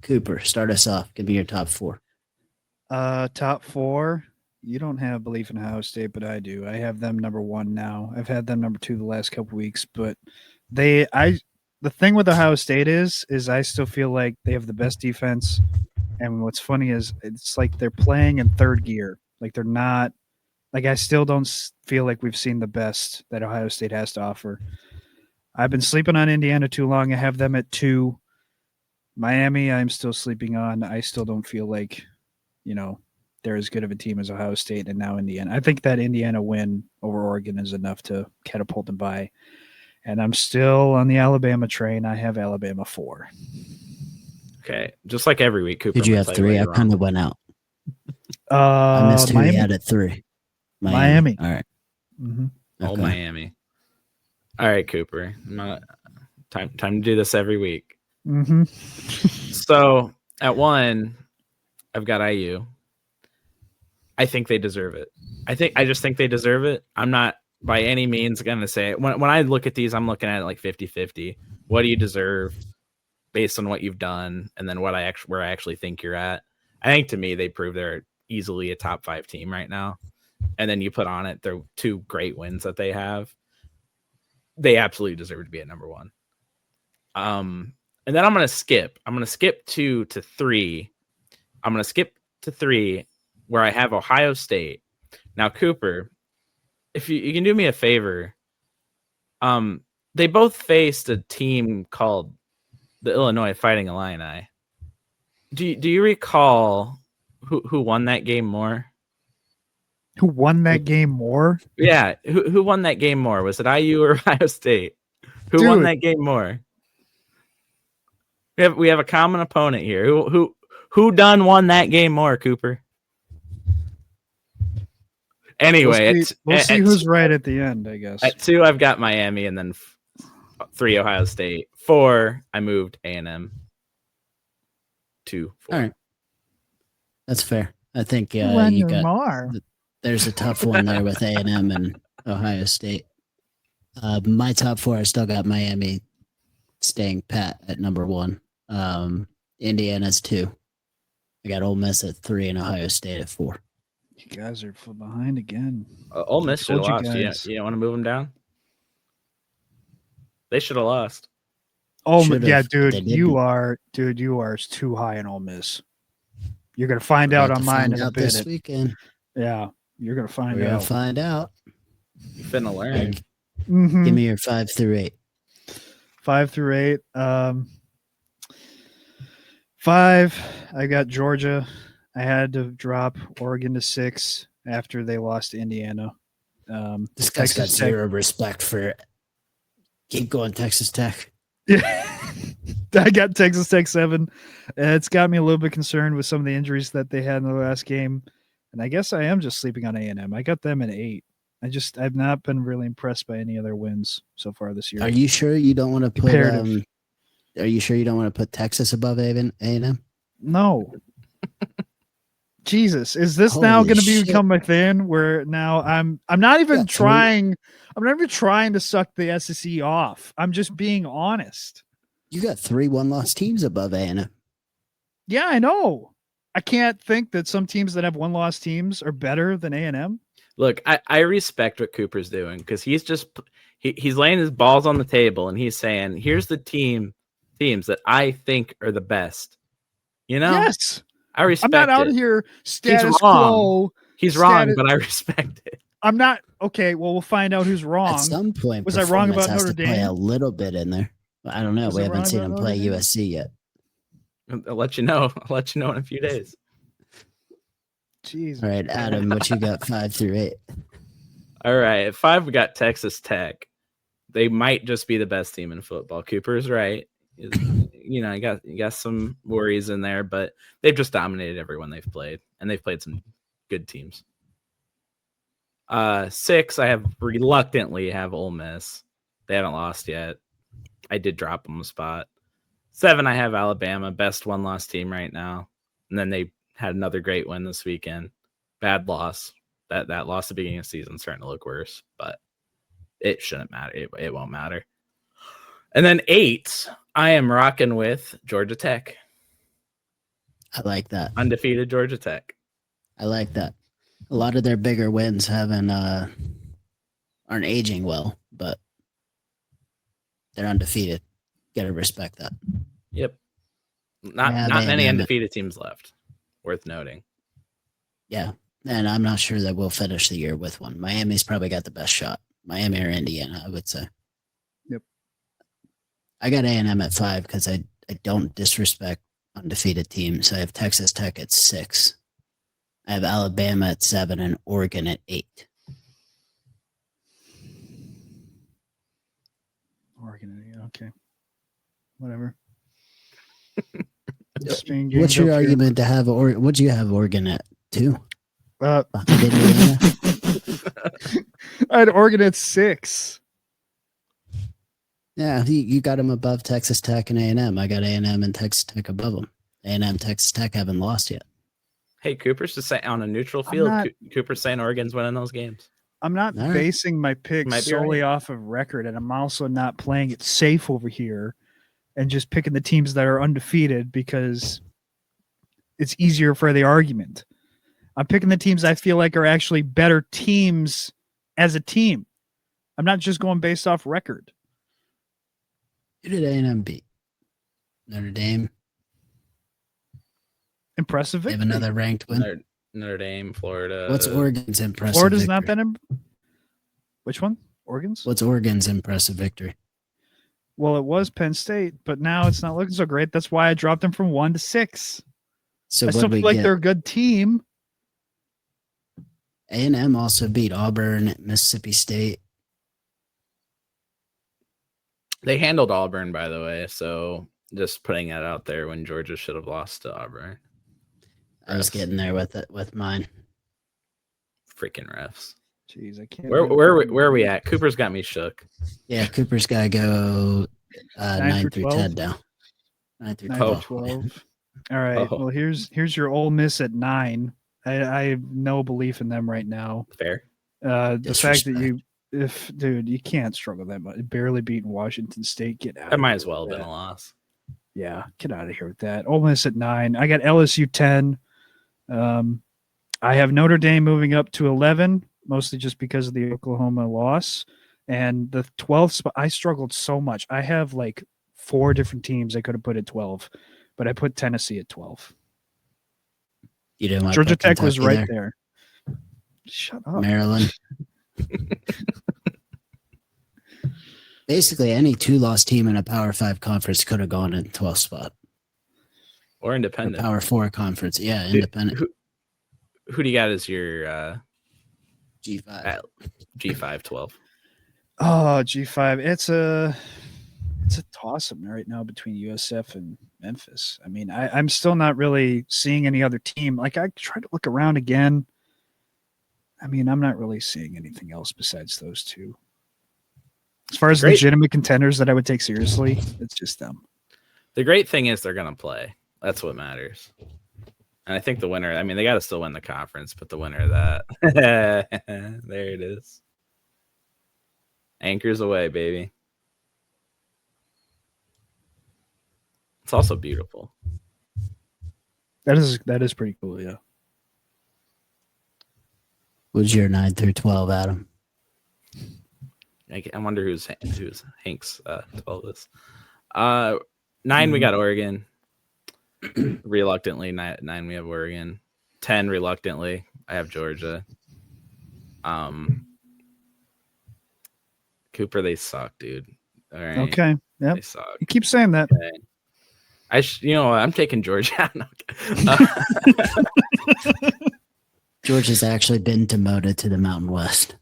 Cooper, start us off. Give me your top 4. Top 4. You don't have belief in Ohio State, but I do. I have them number 1 now. I've had them number 2 the last couple weeks, but the thing with Ohio State is I still feel like they have the best defense. And what's funny is it's like they're playing in third gear. Like they're not. Like I still don't feel like we've seen the best that Ohio State has to offer. I've been sleeping on Indiana too long. I have them at 2. Miami, I'm still sleeping on. I still don't feel like, they're as good of a team as Ohio State and now Indiana. I think that Indiana win over Oregon is enough to catapult them by. And I'm still on the Alabama train. I have Alabama 4. Okay. Just like every week, Cooper. Did you have 3? I kind of went out. I missed who Miami. We had at 3. Miami. All right. Mm-hmm. Okay. Oh, Miami. All right, Cooper. Time to do this every week. Mm-hmm. So at 1, I've got IU. I think they deserve it. I just think they deserve it. I'm not by any means going to say it. When I look at these, I'm looking at it like 50-50. What do you deserve based on what you've done, and then where I actually think you're at? I think to me, they prove they're easily a top 5 team right now. And then you put on it their 2 great wins that they have. They absolutely deserve to be at number 1. And then I'm going to skip 2 to 3. I'm going to skip to 3 where I have Ohio State. Now, Cooper, if you can do me a favor, they both faced a team called the Illinois Fighting Illini. Do you recall who won that game more? Who won that game more? Yeah, who won that game more? Was it IU or Ohio State? Who won that game more? We have a common opponent here. Who done won that game more, Cooper? Anyway, we'll see who's right at the end, I guess. At 2, I've got Miami, and then 3, Ohio State. 4, I moved A&M. 2, 4. All right, that's fair. I think you got more. There's a tough one there with A&M and Ohio State. My top 4, I still got Miami staying pat at number 1. Indiana's 2. I got Ole Miss at 3 and Ohio State at 4. You guys are behind again. Ole Miss should have lost. You don't want to move them down? They should have lost. Oh yeah, dude, you are too high in Ole Miss. You're gonna find out on mine in a bit this weekend. Yeah, you're gonna find out. We're gonna find out. You're finna learn. Mm-hmm. Give me your 5 through 8. 5 through 8. 5. I got Georgia. I had to drop Oregon to 6 after they lost to Indiana. This guy's got zero respect for it. Keep going, Texas Tech. Yeah, I got Texas Tech 7. It's got me a little bit concerned with some of the injuries that they had in the last game, and I guess I am just sleeping on A&M. I got them at 8. I've not been really impressed by any other wins so far this year. Are you sure you don't want to put? Are you sure you don't want to put Texas above A&M? No. Jesus, is this now going to become my thing? Where now I'm not even trying. I'm not even trying to suck the SEC off. I'm just being honest. You got 3 1-loss teams above A&M. Yeah, I know. I can't think that some teams that have 1-loss teams are better than A&M. Look, I respect what Cooper's doing because he's laying his balls on the table and he's saying, "Here's the teams that I think are the best." You know, yes. I respect I'm not out it. here status wrong. quo. He's wrong, but I respect it. I'm not okay. Well, we'll find out who's wrong. At some point, Was I wrong performance about has Notre to play Dame? a little bit in there. I don't know. Was We I haven't wrong seen about him Notre play Dame? USC yet. I'll let you know. I'll let you know in a few days. Jeez. All right, Adam, what you got 5 through 8? All right, at 5 we got Texas Tech. They might just be the best team in football. Cooper's right. You got some worries in there, but they've just dominated everyone they've played, and they've played some good teams. 6, I reluctantly have Ole Miss. They haven't lost yet. I did drop them a spot. 7, I have Alabama, best one-loss team right now, and then they had another great win this weekend. Bad loss. That loss at the beginning of the season is starting to look worse, but it shouldn't matter. It won't matter. And then 8, I am rocking with Georgia Tech. I like that. Undefeated Georgia Tech. I like that. A lot of their bigger wins aren't aging well, but they're undefeated. Gotta respect that. Yep. Not many undefeated teams left. Worth noting. Yeah. And I'm not sure that we'll finish the year with one. Miami's probably got the best shot. Miami or Indiana, I would say. Yep. I got A&M at 5 because I don't disrespect undefeated teams. I have Texas Tech at 6. I have Alabama at 7 and Oregon at 8. Oregon, okay. Whatever. What's your argument to have Oregon? What'd you have Oregon at 2? I had Oregon at 6. Yeah, you got them above Texas Tech and A&M. I got A&M and Texas Tech above them. A&M, Texas Tech haven't lost yet. Hey, Cooper's just saying on a neutral field. Cooper's saying Oregon's winning those games. I'm not basing my picks solely off of record, and I'm also not playing it safe over here and just picking the teams that are undefeated because it's easier for the argument. I'm picking the teams I feel like are actually better teams as a team. I'm not just going based off record. Who did A&M beat? Notre Dame. Impressive victory. They have another ranked win. Notre Dame, Florida. What's Oregon's impressive Florida's victory? not that Which one? Oregon's? What's Oregon's impressive victory? Well, it was Penn State, but now it's not looking so great. That's why I dropped them from 1 to 6. So I still feel like they're a good team. A&M also beat Auburn, Mississippi State. They handled Auburn, by the way, so just putting that out there when Georgia should have lost to Auburn. I was getting there with mine. Freaking refs. Jeez, I can't. Where are we at? Cooper's got me shook. Yeah, Cooper's got to go 9 through 10 now. 9 through 12. All right. Well, here's your Ole Miss at 9. I have no belief in them right now. Fair. The fact that you can't struggle that much. Barely beating Washington State. Get out. That might as well have been a loss. Yeah, get out of here with that. Ole Miss at 9. I got LSU 10. I have Notre Dame moving up to 11, mostly just because of the Oklahoma loss. And the 12th spot, I struggled so much. I have like 4 different teams I could have put at 12, but I put Tennessee at 12. You didn't want Georgia Tech was right there. Shut up. Maryland. Basically, any 2-loss team in a Power 5 conference could have gone in 12th spot. Or independent. Or Power 4 conference. Yeah, independent. Who do you got as your G5? G5 12. Oh, G5. It's a toss-up right now between USF and Memphis. I mean, I'm still not really seeing any other team. Like, I try to look around again. I mean, I'm not really seeing anything else besides those two. As far as legitimate contenders that I would take seriously, it's just them. The great thing is they're going to play. That's what matters. And I think the winner, I mean, they got to still win the conference, but the winner of that, there it is. Anchors away, baby. It's also beautiful. That is pretty cool, yeah. What's your 9 through 12, Adam? I wonder who's Hank's 12 is. 9, we got Oregon. Reluctantly, 9 we have Oregon. 10 reluctantly, I have Georgia. Cooper, they suck, dude. All right. Okay. Yep. They suck. You keep saying that. Okay. You know what? I'm taking Georgia. Georgia's actually been demoted to the Mountain West.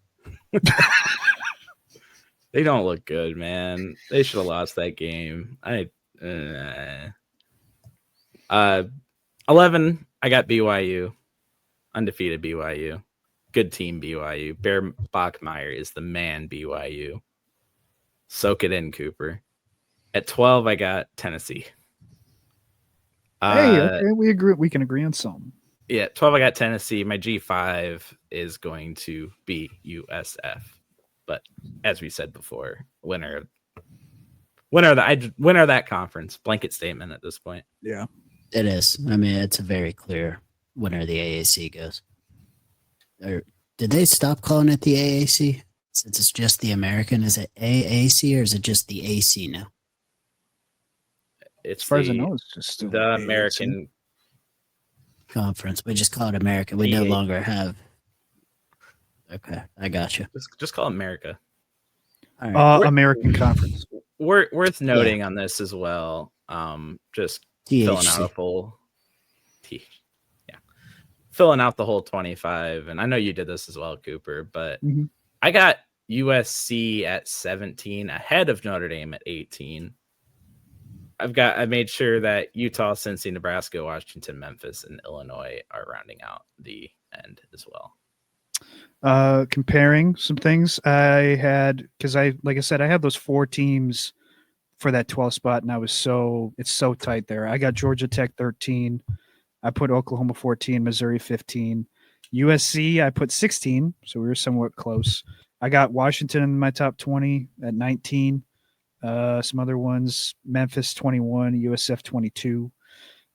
They don't look good, man. They should have lost that game. 11, I got BYU. Undefeated BYU. Good team BYU. Bear Bachmeier is the man BYU. Soak it in, Cooper. At 12, I got Tennessee. Hey, okay, we agree. We can agree on something. Yeah, 12, I got Tennessee. My G5 is going to be USF. But as we said before, winner of that conference. Blanket statement at this point. Yeah. It is. I mean, it's a very clear winner the AAC goes. Or did they stop calling it the AAC? Since it's just the American, is it AAC or is it just the AC now? It's As far as I know, it's just still the AAC. American Conference. We just call it American. We no AAC. longer have. Okay, I got you. Just call it America. All right. American Conference. Worth noting on this as well. Just filling out a full filling out the whole 25. And I know you did this as well, Cooper, but I got USC at 17 ahead of Notre Dame at 18. I made sure that Utah, Cincy, Nebraska, Washington, Memphis, and Illinois are rounding out the end as well. Comparing some things I had, because like I said, I had those 4 teams for that 12 spot, and it's so tight there. I got Georgia Tech 13. I put Oklahoma 14, Missouri 15. USC, I put 16, so we were somewhat close. I got Washington in my top 20 at 19. Some other ones, Memphis 21, USF 22.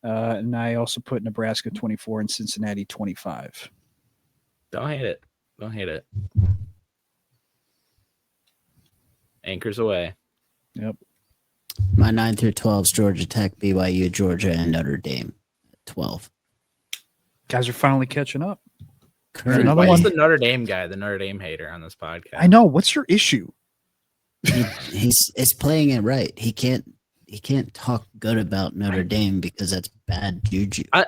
And I also put Nebraska 24 and Cincinnati 25. Don't hate it. Anchors away. Yep. My 9 through 12 is Georgia Tech, BYU, Georgia, and Notre Dame. 12. Guys are finally catching up. Current Why is one. the Notre Dame guy, the Notre Dame hater on this podcast? I know. What's your issue? He's playing it right. He can't talk good about Notre Dame because that's bad juju. I'll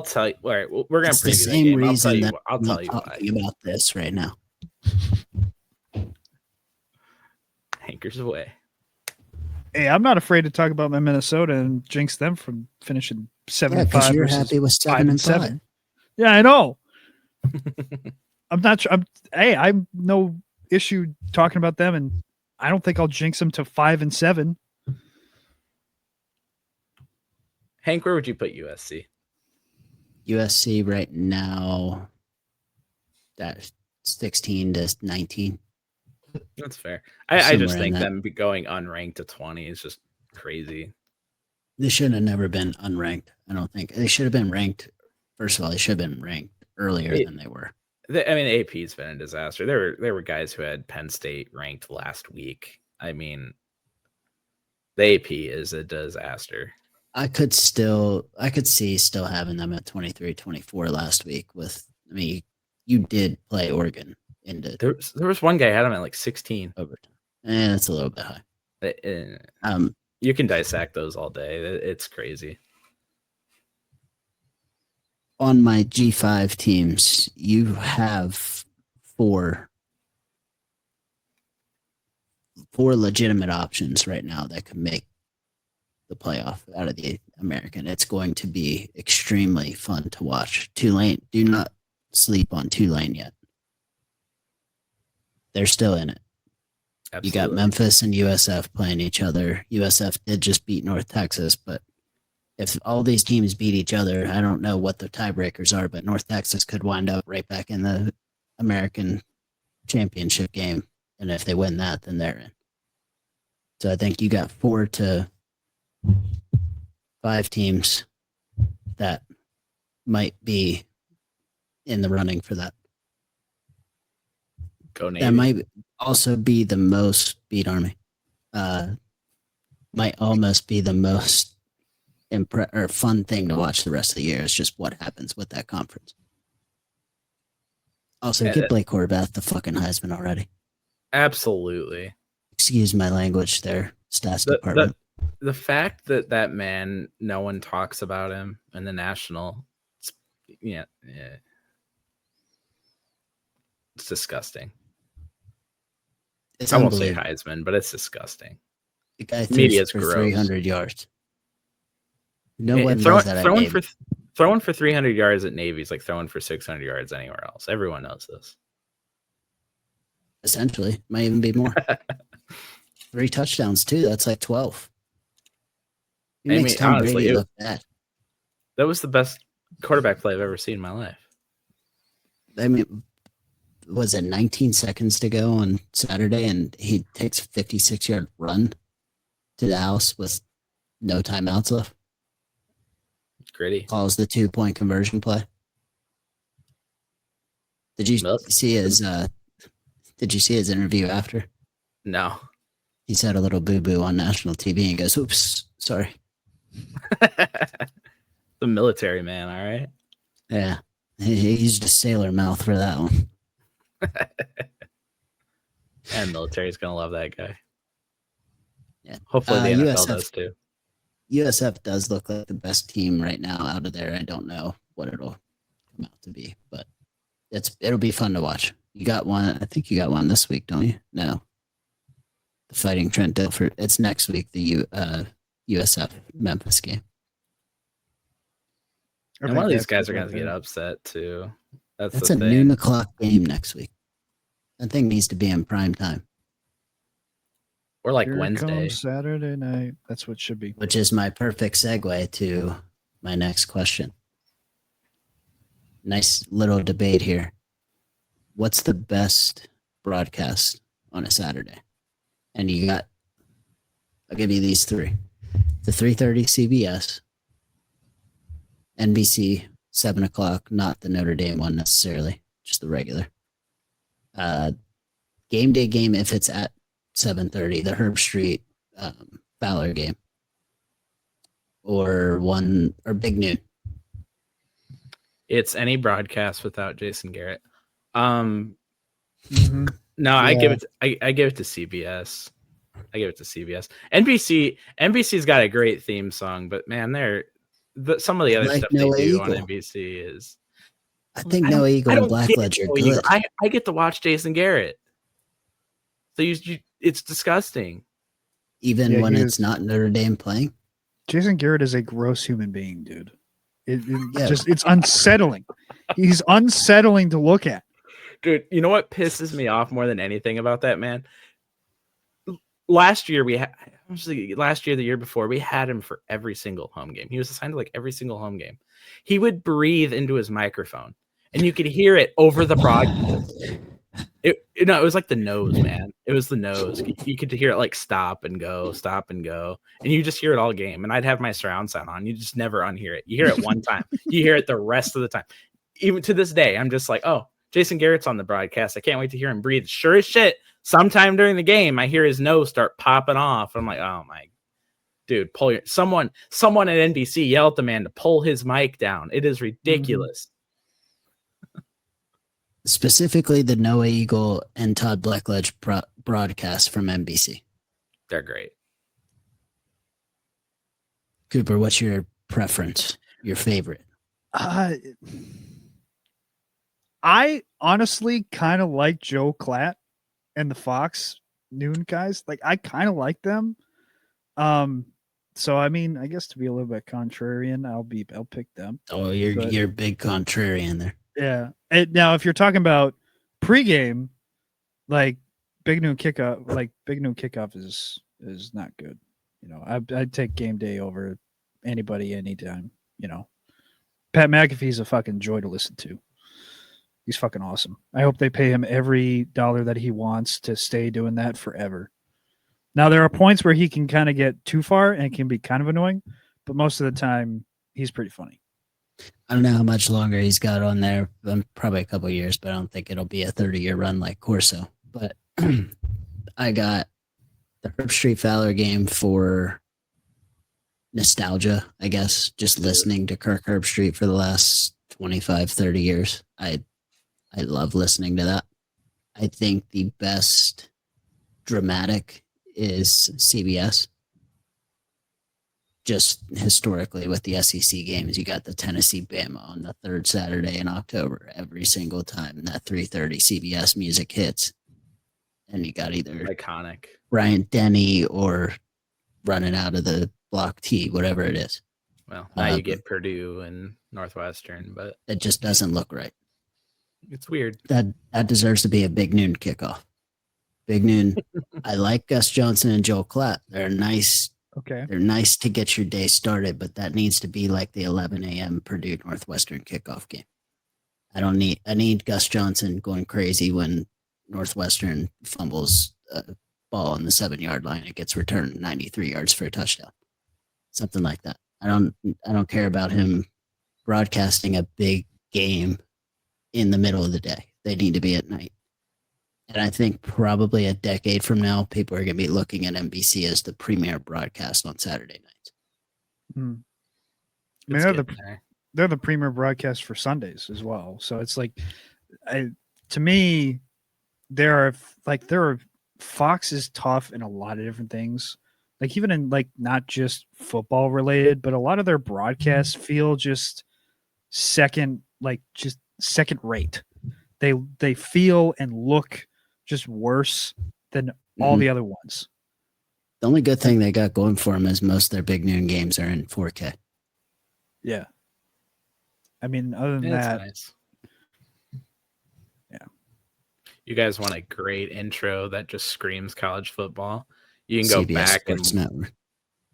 tell you. All right, we're gonna It's the preview same that game. reason I'll tell you why. Talking about this right now. Anchors away. Hey, I'm not afraid to talk about my Minnesota and jinx them from finishing 7-5. Because you're versus happy with 5 and 7 and 5. Yeah, I know. I'm not. I'm no issue talking about them, and I don't think I'll jinx them to 5 and 7. Hank, where would you put USC? USC right now, that's 16 to 19. That's fair. I just Somewhere in think that. them going unranked to 20 is just crazy. They should have never been unranked. I don't think they should have been ranked. First of all, they should have been ranked earlier than they were. AP's been a disaster. There were guys who had Penn State ranked last week. I mean, the AP is a disaster. I could see still having them at 23, 24 last week you did play Oregon into there was one guy had him at like 16 overtime. And it's a little bit high. You can dissect those all day. It's crazy. On my G5 teams, you have four legitimate options right now that could make the playoff out of the American. It's going to be extremely fun to watch. Tulane, do not sleep on Tulane yet. They're still in it. Absolutely. You got Memphis and USF playing each other. USF did just beat North Texas, but if all these teams beat each other, I don't know what the tiebreakers are, but North Texas could wind up right back in the American championship game. And if they win that, then they're in. So I think you got 4 to 5 teams that might be in the running for that. Go Navy. That might also be the most beat Army. Might almost be the most or fun thing to watch the rest of the year. Is just what happens with that conference. Also, get Blake Horvath the fucking Heisman already. Absolutely. Excuse my language there, stats The, department. the fact that man, no one talks about him in the national, yeah. It's disgusting. It's I won't say unbelievable. Heisman, but it's disgusting. The guy Media's threw for gross. 300 yards. No one And knows that. throwing for 300 yards at Navy is like throwing for 600 yards anywhere else. Everyone knows this. Essentially, might even be more. 3 touchdowns too. That's like 12. He makes Tom Brady look bad. That was the best quarterback play I've ever seen in my life. I mean, was it 19 seconds to go on Saturday, and he takes a 56-yard run to the house with no timeouts left? Gritty. Calls the 2-point conversion play. Did you see his? Did you see his interview after? No. He said a little boo-boo on national TV and goes, "Oops, sorry." The military man, all right? Yeah. He used a sailor mouth for that one. And military's going to love that guy. Yeah. Hopefully the NFL does too. USF does look like the best team right now out of there. I don't know what it'll come out to be, but it'll be fun to watch. You got one. I think you got one this week, don't you? No. The Fighting Trent Dilfer. It's next week, the USF Memphis game. And one of these guys are going to get upset too. That's a noon o'clock game next week. That thing needs to be in prime time. Or like Wednesday. Saturday night. That's what it should be. Which is my perfect segue to my next question. Nice little debate here. What's the best broadcast on a Saturday? And I'll give you these 3. The 3:30 CBS, NBC, 7 o'clock, not the Notre Dame one necessarily, just the regular. Game day game if it's at 7:30, the Herb Street Fowler game. Or Big Noon. It's any broadcast without Jason Garrett. Mm-hmm. No, yeah. I give it to CBS. I give it to CBS. NBC's got a great theme song, but man, some of the other stuff Noah they do Eagle. On NBC is. I think Noah Eagle and Blackledge are good. I get to watch Jason Garrett. So it's disgusting. Even when it's not Notre Dame playing? Jason Garrett is a gross human being, dude. It's unsettling. He's unsettling to look at. Dude, you know what pisses me off more than anything about that man? Last year, the year before, we had him for every single home game. He was assigned to like every single home game. He would breathe into his microphone, and you could hear it over the broadcast. It was like the nose, man. It was the nose. You could hear it like stop and go, and you just hear it all game. And I'd have my surround sound on. You just never unhear it. You hear it one time. You hear it the rest of the time. Even to this day, I'm just like, oh, Jason Garrett's on the broadcast. I can't wait to hear him breathe. Sure as shit. Sometime during the game, I hear his nose start popping off. I'm like, oh my dude, someone at NBC yell at the man to pull his mic down. It is ridiculous. Specifically the Noah Eagle and Todd Blackledge broadcast from NBC. They're great. Cooper, what's your preference? Your favorite? I honestly kind of like Joe Klatt and the Fox Noon guys. Like, I kind of like them. So I mean, I guess to be a little bit contrarian, I'll pick them. Oh, you're a big contrarian there. Yeah. And now, if you're talking about pregame, like Big Noon Kickoff is not good. You know, I'd take game day over anybody anytime. You know, Pat McAfee's a fucking joy to listen to. He's fucking awesome. I hope they pay him every dollar that he wants to stay doing that forever. Now, there are points where he can kind of get too far and can be kind of annoying, but most of the time, he's pretty funny. I don't know how much longer he's got on there. Probably a couple of years, but I don't think it'll be a 30-year run like Corso. But I got the Herb Street Fowler game for nostalgia, I guess, just listening to Kirk Herbstreit for the last 25, 30 years. I love listening to that. I think the best dramatic is CBS. Just historically with the SEC games, you got the Tennessee Bama on the third Saturday in October every single time that 3:30 CBS music hits. And you got either Iconic. Bryant Denny or running out of the block T, whatever it is. Well, now you get Purdue and Northwestern, but it just doesn't look right. It's weird. That deserves to be a big noon kickoff. Big noon. I like Gus Johnson and Joel Klatt. They're nice. Okay. They're nice to get your day started, but that needs to be like the 11 a.m. Purdue Northwestern kickoff game. I need Gus Johnson going crazy when Northwestern fumbles a ball on the 7-yard line. It gets returned 93 yards for a touchdown. Something like that. I don't care about him broadcasting a big game in the middle of the day. They need to be at night. And I think probably a decade from now, people are going to be looking at NBC as the premier broadcast on Saturday nights. Mm. I mean, they're the premier broadcast for Sundays as well. So it's like, to me, there are Fox is tough in a lot of different things. Like even in like not just football related, but a lot of their broadcasts feel just second rate. They feel and look just worse than all the other ones. The only good thing they got going for them is most of their big noon games are in 4K. Yeah. I mean, other than that, nice. Yeah. You guys want a great intro that just screams college football? You can go CBS back Sports Network.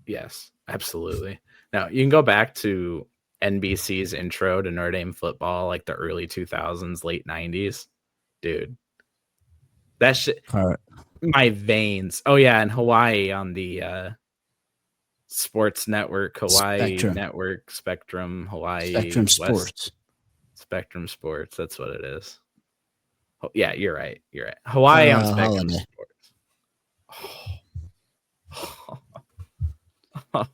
Yes, absolutely. Now you can go back to NBC's intro to Notre Dame football, like the early 2000s, late 90s. Dude, that shit, my veins. Oh yeah, and Hawaii on the sports network, Hawaii Spectrum. Network, Spectrum, Hawaii, Spectrum West, Sports. Spectrum Sports. That's what it is. Oh, yeah, you're right. Hawaii on Spectrum Holiday. Sports. All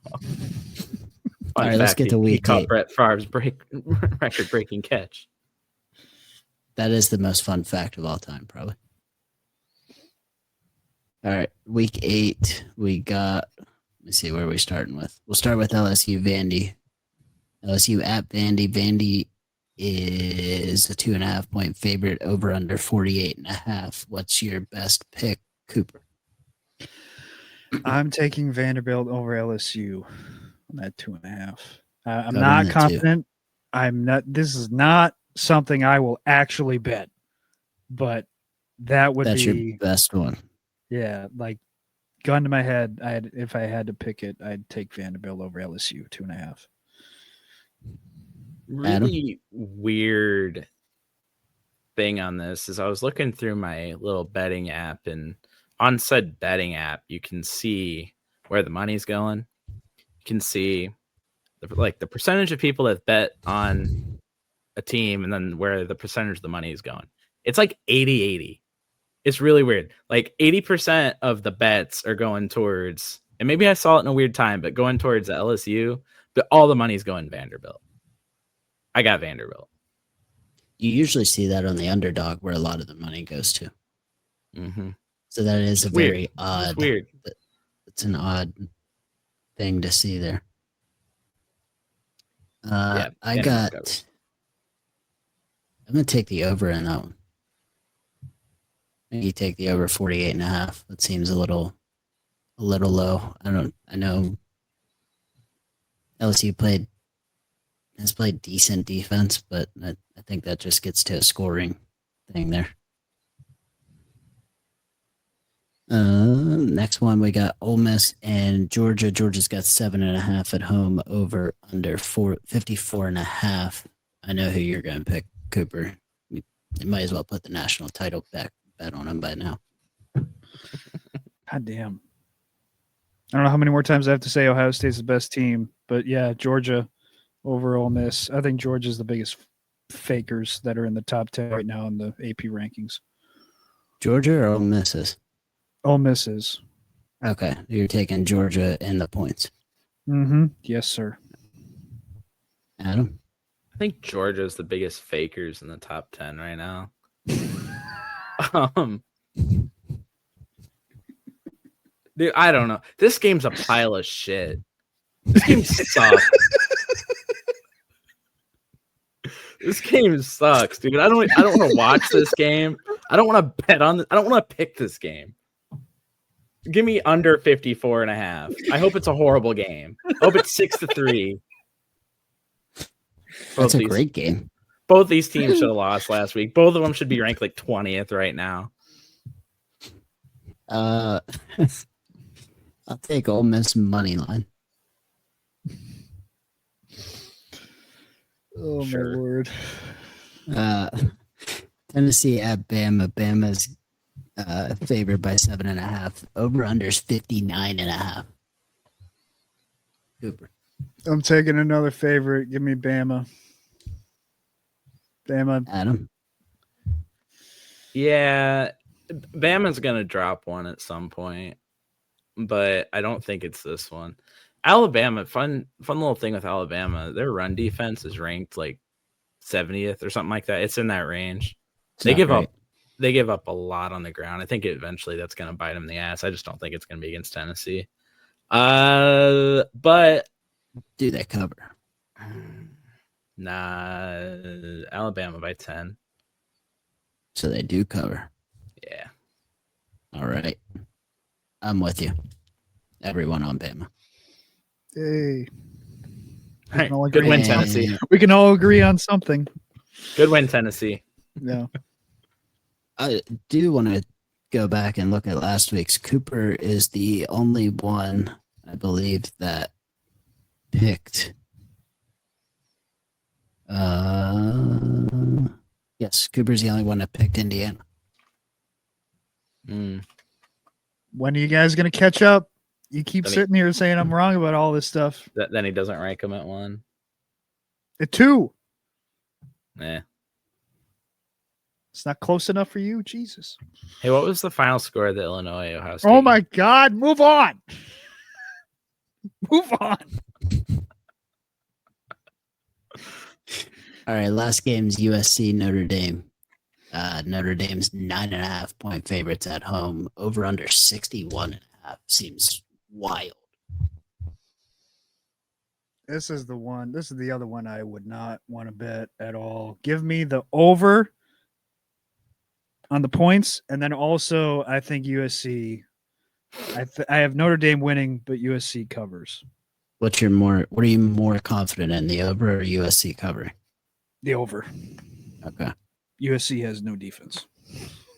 right, let's get to week 8. He caught Brett Favre's record-breaking catch. That is the most fun fact of all time, probably. All right, week 8, we got, let me see where we're starting with. We'll start with LSU Vandy. LSU at Vandy. Vandy is a 2.5-point favorite, over under 48.5. What's your best pick, Cooper? I'm taking Vanderbilt over LSU on that 2.5. I'm Got not him at confident. I'm not. This is not something I will actually bet, but that's your best one. Yeah, like gun to my head. If I had to pick it, I'd take Vanderbilt over LSU 2.5. Really weird thing on this is I was looking through my little betting app, and on said betting app, you can see where the money's going. You can see the percentage of people that bet on a team and then where the percentage of the money is going. It's like 80-80. It's really weird. Like 80% of the bets are going towards, and maybe I saw it in a weird time, but going towards the LSU, but all the money's going Vanderbilt. I got Vanderbilt. You usually see that on the underdog where a lot of the money goes to. Mm-hmm. So that is a weird. very odd. It's weird. It's an odd thing to see there. I'm going to take the over in that one. Maybe take the over 48.5. That seems a little low. I know LSU has played decent defense, but I think that just gets to a scoring thing there. Next one, we got Ole Miss and Georgia. Georgia's got 7.5 at home, over under 54.5. I know who you're going to pick, Cooper. You might as well put the national title bet on him by now. God damn. I don't know how many more times I have to say Ohio State's the best team, but yeah, Georgia over Ole Miss. I think Georgia's the biggest fakers that are in the top 10 right now in the AP rankings. Georgia or Ole Miss? Ole Miss is. Okay, you're taking Georgia in the points. Mm-hmm. Yes, sir. Adam? I think Georgia's the biggest fakers in the top 10 right now. Um, dude, I don't know. This game's a pile of shit. This game sucks. This game sucks, dude. I don't want to watch this game. I don't want to bet on this. I don't want to pick this game. Give me under 54.5. I hope it's a horrible game. I hope it's 6-3. That's a great game. Both these teams should have lost last week. Both of them should be ranked like 20th right now. I'll take Ole Miss money line. Oh, Sure. my word. Tennessee at Bama. Bama's favored by 7.5. Over unders 59.5. Cooper. I'm taking another favorite. Give me Bama. Bama. Adam. Yeah, Bama's gonna drop one at some point, but I don't think it's this one. Alabama, fun little thing with Alabama. Their run defense is ranked like 70th or something like that. It's in that range. They give up a lot on the ground. I think eventually that's gonna bite them in the ass. I just don't think it's gonna be against Tennessee. But Do they cover? nah, Alabama by 10. So they do cover. Yeah. All right. I'm with you. Everyone on Bama. Hey. All right. all Good agree. win, Tennessee. We can all agree on something. Good win, Tennessee. Yeah. I do want to go back and look at last week's. Cooper is the only one, I believe, that picked. Yes, Cooper's the only one that picked Indiana. Mm. When are you guys going to catch up? You keep Let me- sitting here saying I'm wrong about all this stuff. Then he doesn't rank him at 1. At 2. Yeah. It's not close enough for you? Jesus. Hey, what was the final score of the Illinois Ohio State? Oh, my God. Move on. Move on. All right, last game's USC Notre Dame. Notre Dame's 9.5 point favorites at home. Over under 61.5 seems wild. This is the one. This is the other one I would not want to bet at all. Give me the over on the points, and then also I think USC. I have Notre Dame winning, but USC covers. What are you more confident in, the over or USC covering? The over. Okay. USC has no defense.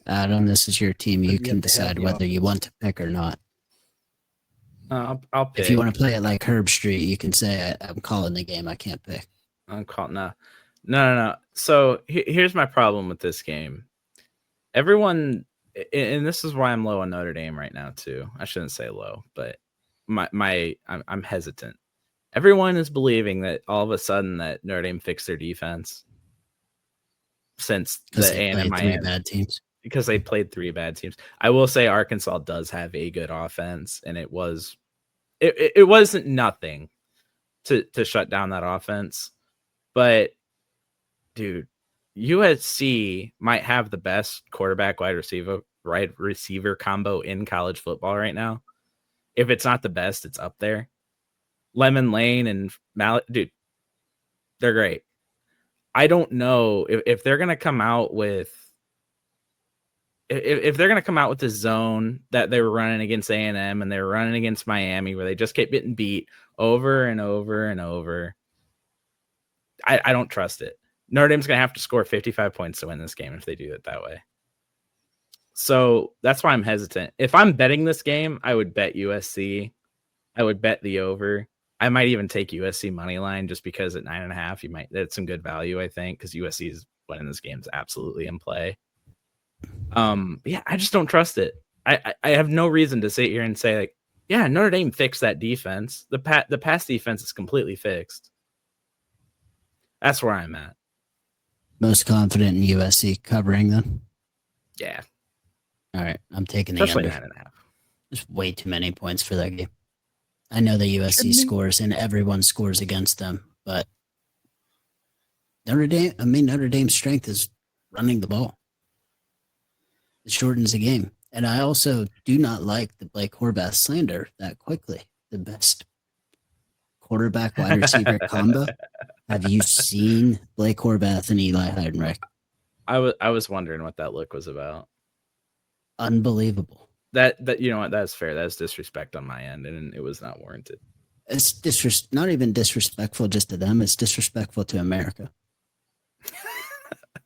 Adam, this is your team. You But you can have to have decide the whether you want to pick or not. I'll pick. If you want to play it like Herb Street, you can say, I'm calling the game. I can't pick. I'm calling no. So here's my problem with this game. Everyone, and this is why I'm low on Notre Dame right now too. I shouldn't say low, but I'm hesitant. Everyone is believing that all of a sudden that Notre Dame fixed their defense since the Because they A&M played three bad teams. because they played 3 bad teams. I will say Arkansas does have a good offense, and it wasn't nothing to shut down that offense. But dude, USC might have the best quarterback wide receiver combo in college football right now. If it's not the best, it's up there. Lemon Lane and Mallet, dude, they're great. I don't know if they're gonna come out with if they're gonna come out with the zone that they were running against A&M and they were running against Miami, where they just kept getting beat over and over and over. I don't trust it. Notre Dame's gonna have to score 55 points to win this game if they do it that way. So that's why I'm hesitant. If I'm betting this game, I would bet USC. I would bet the over. I might even take USC money line just because at 9.5, that's some good value, I think, because USC is winning this game is absolutely in play. Yeah, I just don't trust it. I have no reason to sit here and say like, yeah, Notre Dame fixed that defense. The pass defense is completely fixed. That's where I'm at. Most confident in USC covering then? Yeah, All right, I'm taking the especially under. 9.5. There's way too many points for that game. I know the USC scores and everyone scores against them, but Notre Dame's strength is running the ball. It shortens the game. And I also do not like the Blake Horvath slander that quickly. The best quarterback wide receiver combo. Have you seen Blake Horvath and Eli Heidenreich? I was wondering what that look was about. Unbelievable. That you know what, that's fair. That's disrespect on my end, and it was not warranted. It's not even disrespectful just to them. It's disrespectful to America.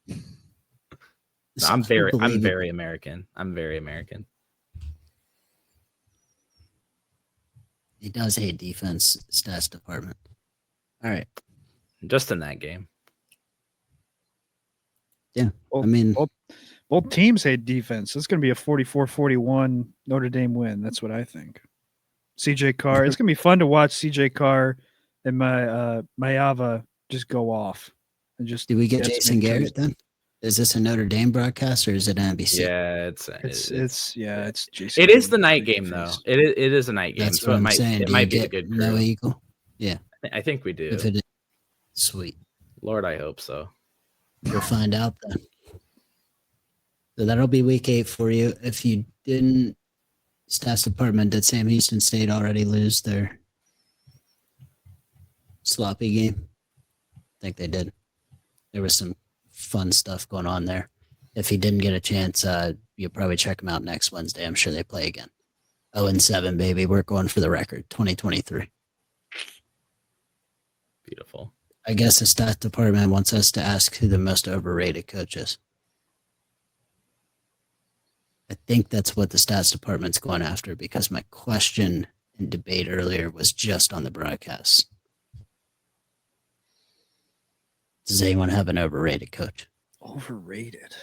No, I'm very American. I'm very American. He does hate defense stats department. All right. Just in that game. Yeah. Well, I mean, both teams hate defense. It's going to be a 44-41 Notre Dame win. That's what I think. CJ Carr. It's going to be fun to watch CJ Carr and Mayava just go off. And just did we get Jason Garrett then? Is this a Notre Dame broadcast or is it NBC? Yeah, it's Jason. It is the night game though. It is a night game. That's so what I'm saying. It might be a good No crew. Eagle. Yeah. I think we do. If it is, sweet. Lord, I hope so. We'll find out then. So that'll be week 8 for you. If you didn't, stats department, did Sam Houston State already lose their sloppy game? I think they did. There was some fun stuff going on there. If he didn't get a chance, you'll probably check him out next Wednesday. I'm sure they play again. 0-7, baby. We're going for the record. 2023. Beautiful. I guess the stats department wants us to ask who the most overrated coach is. I think that's what the stats department's going after because my question and debate earlier was just on the broadcast. Does anyone have an overrated coach? Overrated.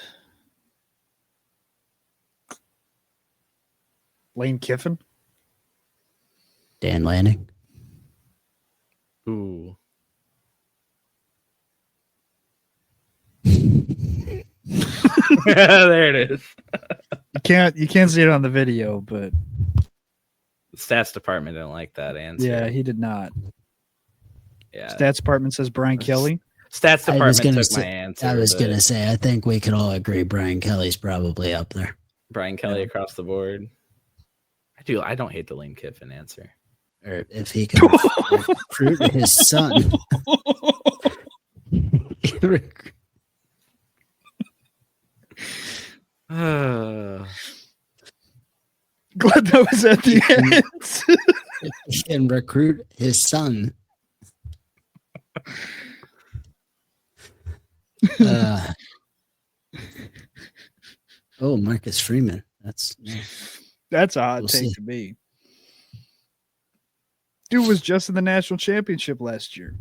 Lane Kiffin? Dan Lanning? Ooh. There it is. You can't see it on the video, but The stats department didn't like that answer. yeah, he did not. Yeah. Stats department says Brian Kelly. Stats department took my answer. I was but going to say, I think we could all agree Brian Kelly's probably up there. Brian Kelly across the board. I don't hate the Lane Kiffin answer. Or if he could recruit his son. Glad that was at the end. He can recruit his son. Marcus Freeman. That's That's a hot We'll take see. to me. Dude was just in the national championship last year.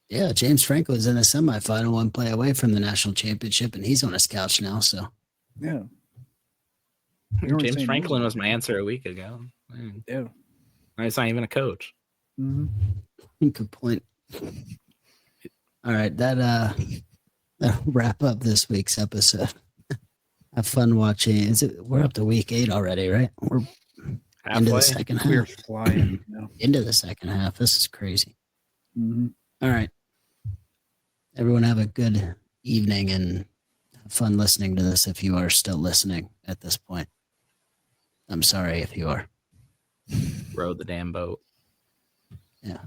yeah. James Franco is in a semifinal, one play away from the national championship, and he's on his couch now. So Yeah. You weren't James saying Franklin he was my answer a week ago. Yeah. He's not even a coach. Mm-hmm. good point. All right, that'll wrap up this week's episode. Have fun watching. We're up to week 8 already, right? We're into the Halfway. second We're half. flying. You know? Into the second half. This is crazy. Mm-hmm. All right. Everyone have a good evening and have fun listening to this if you are still listening at this point. I'm sorry if you are. Row the damn boat. Yeah.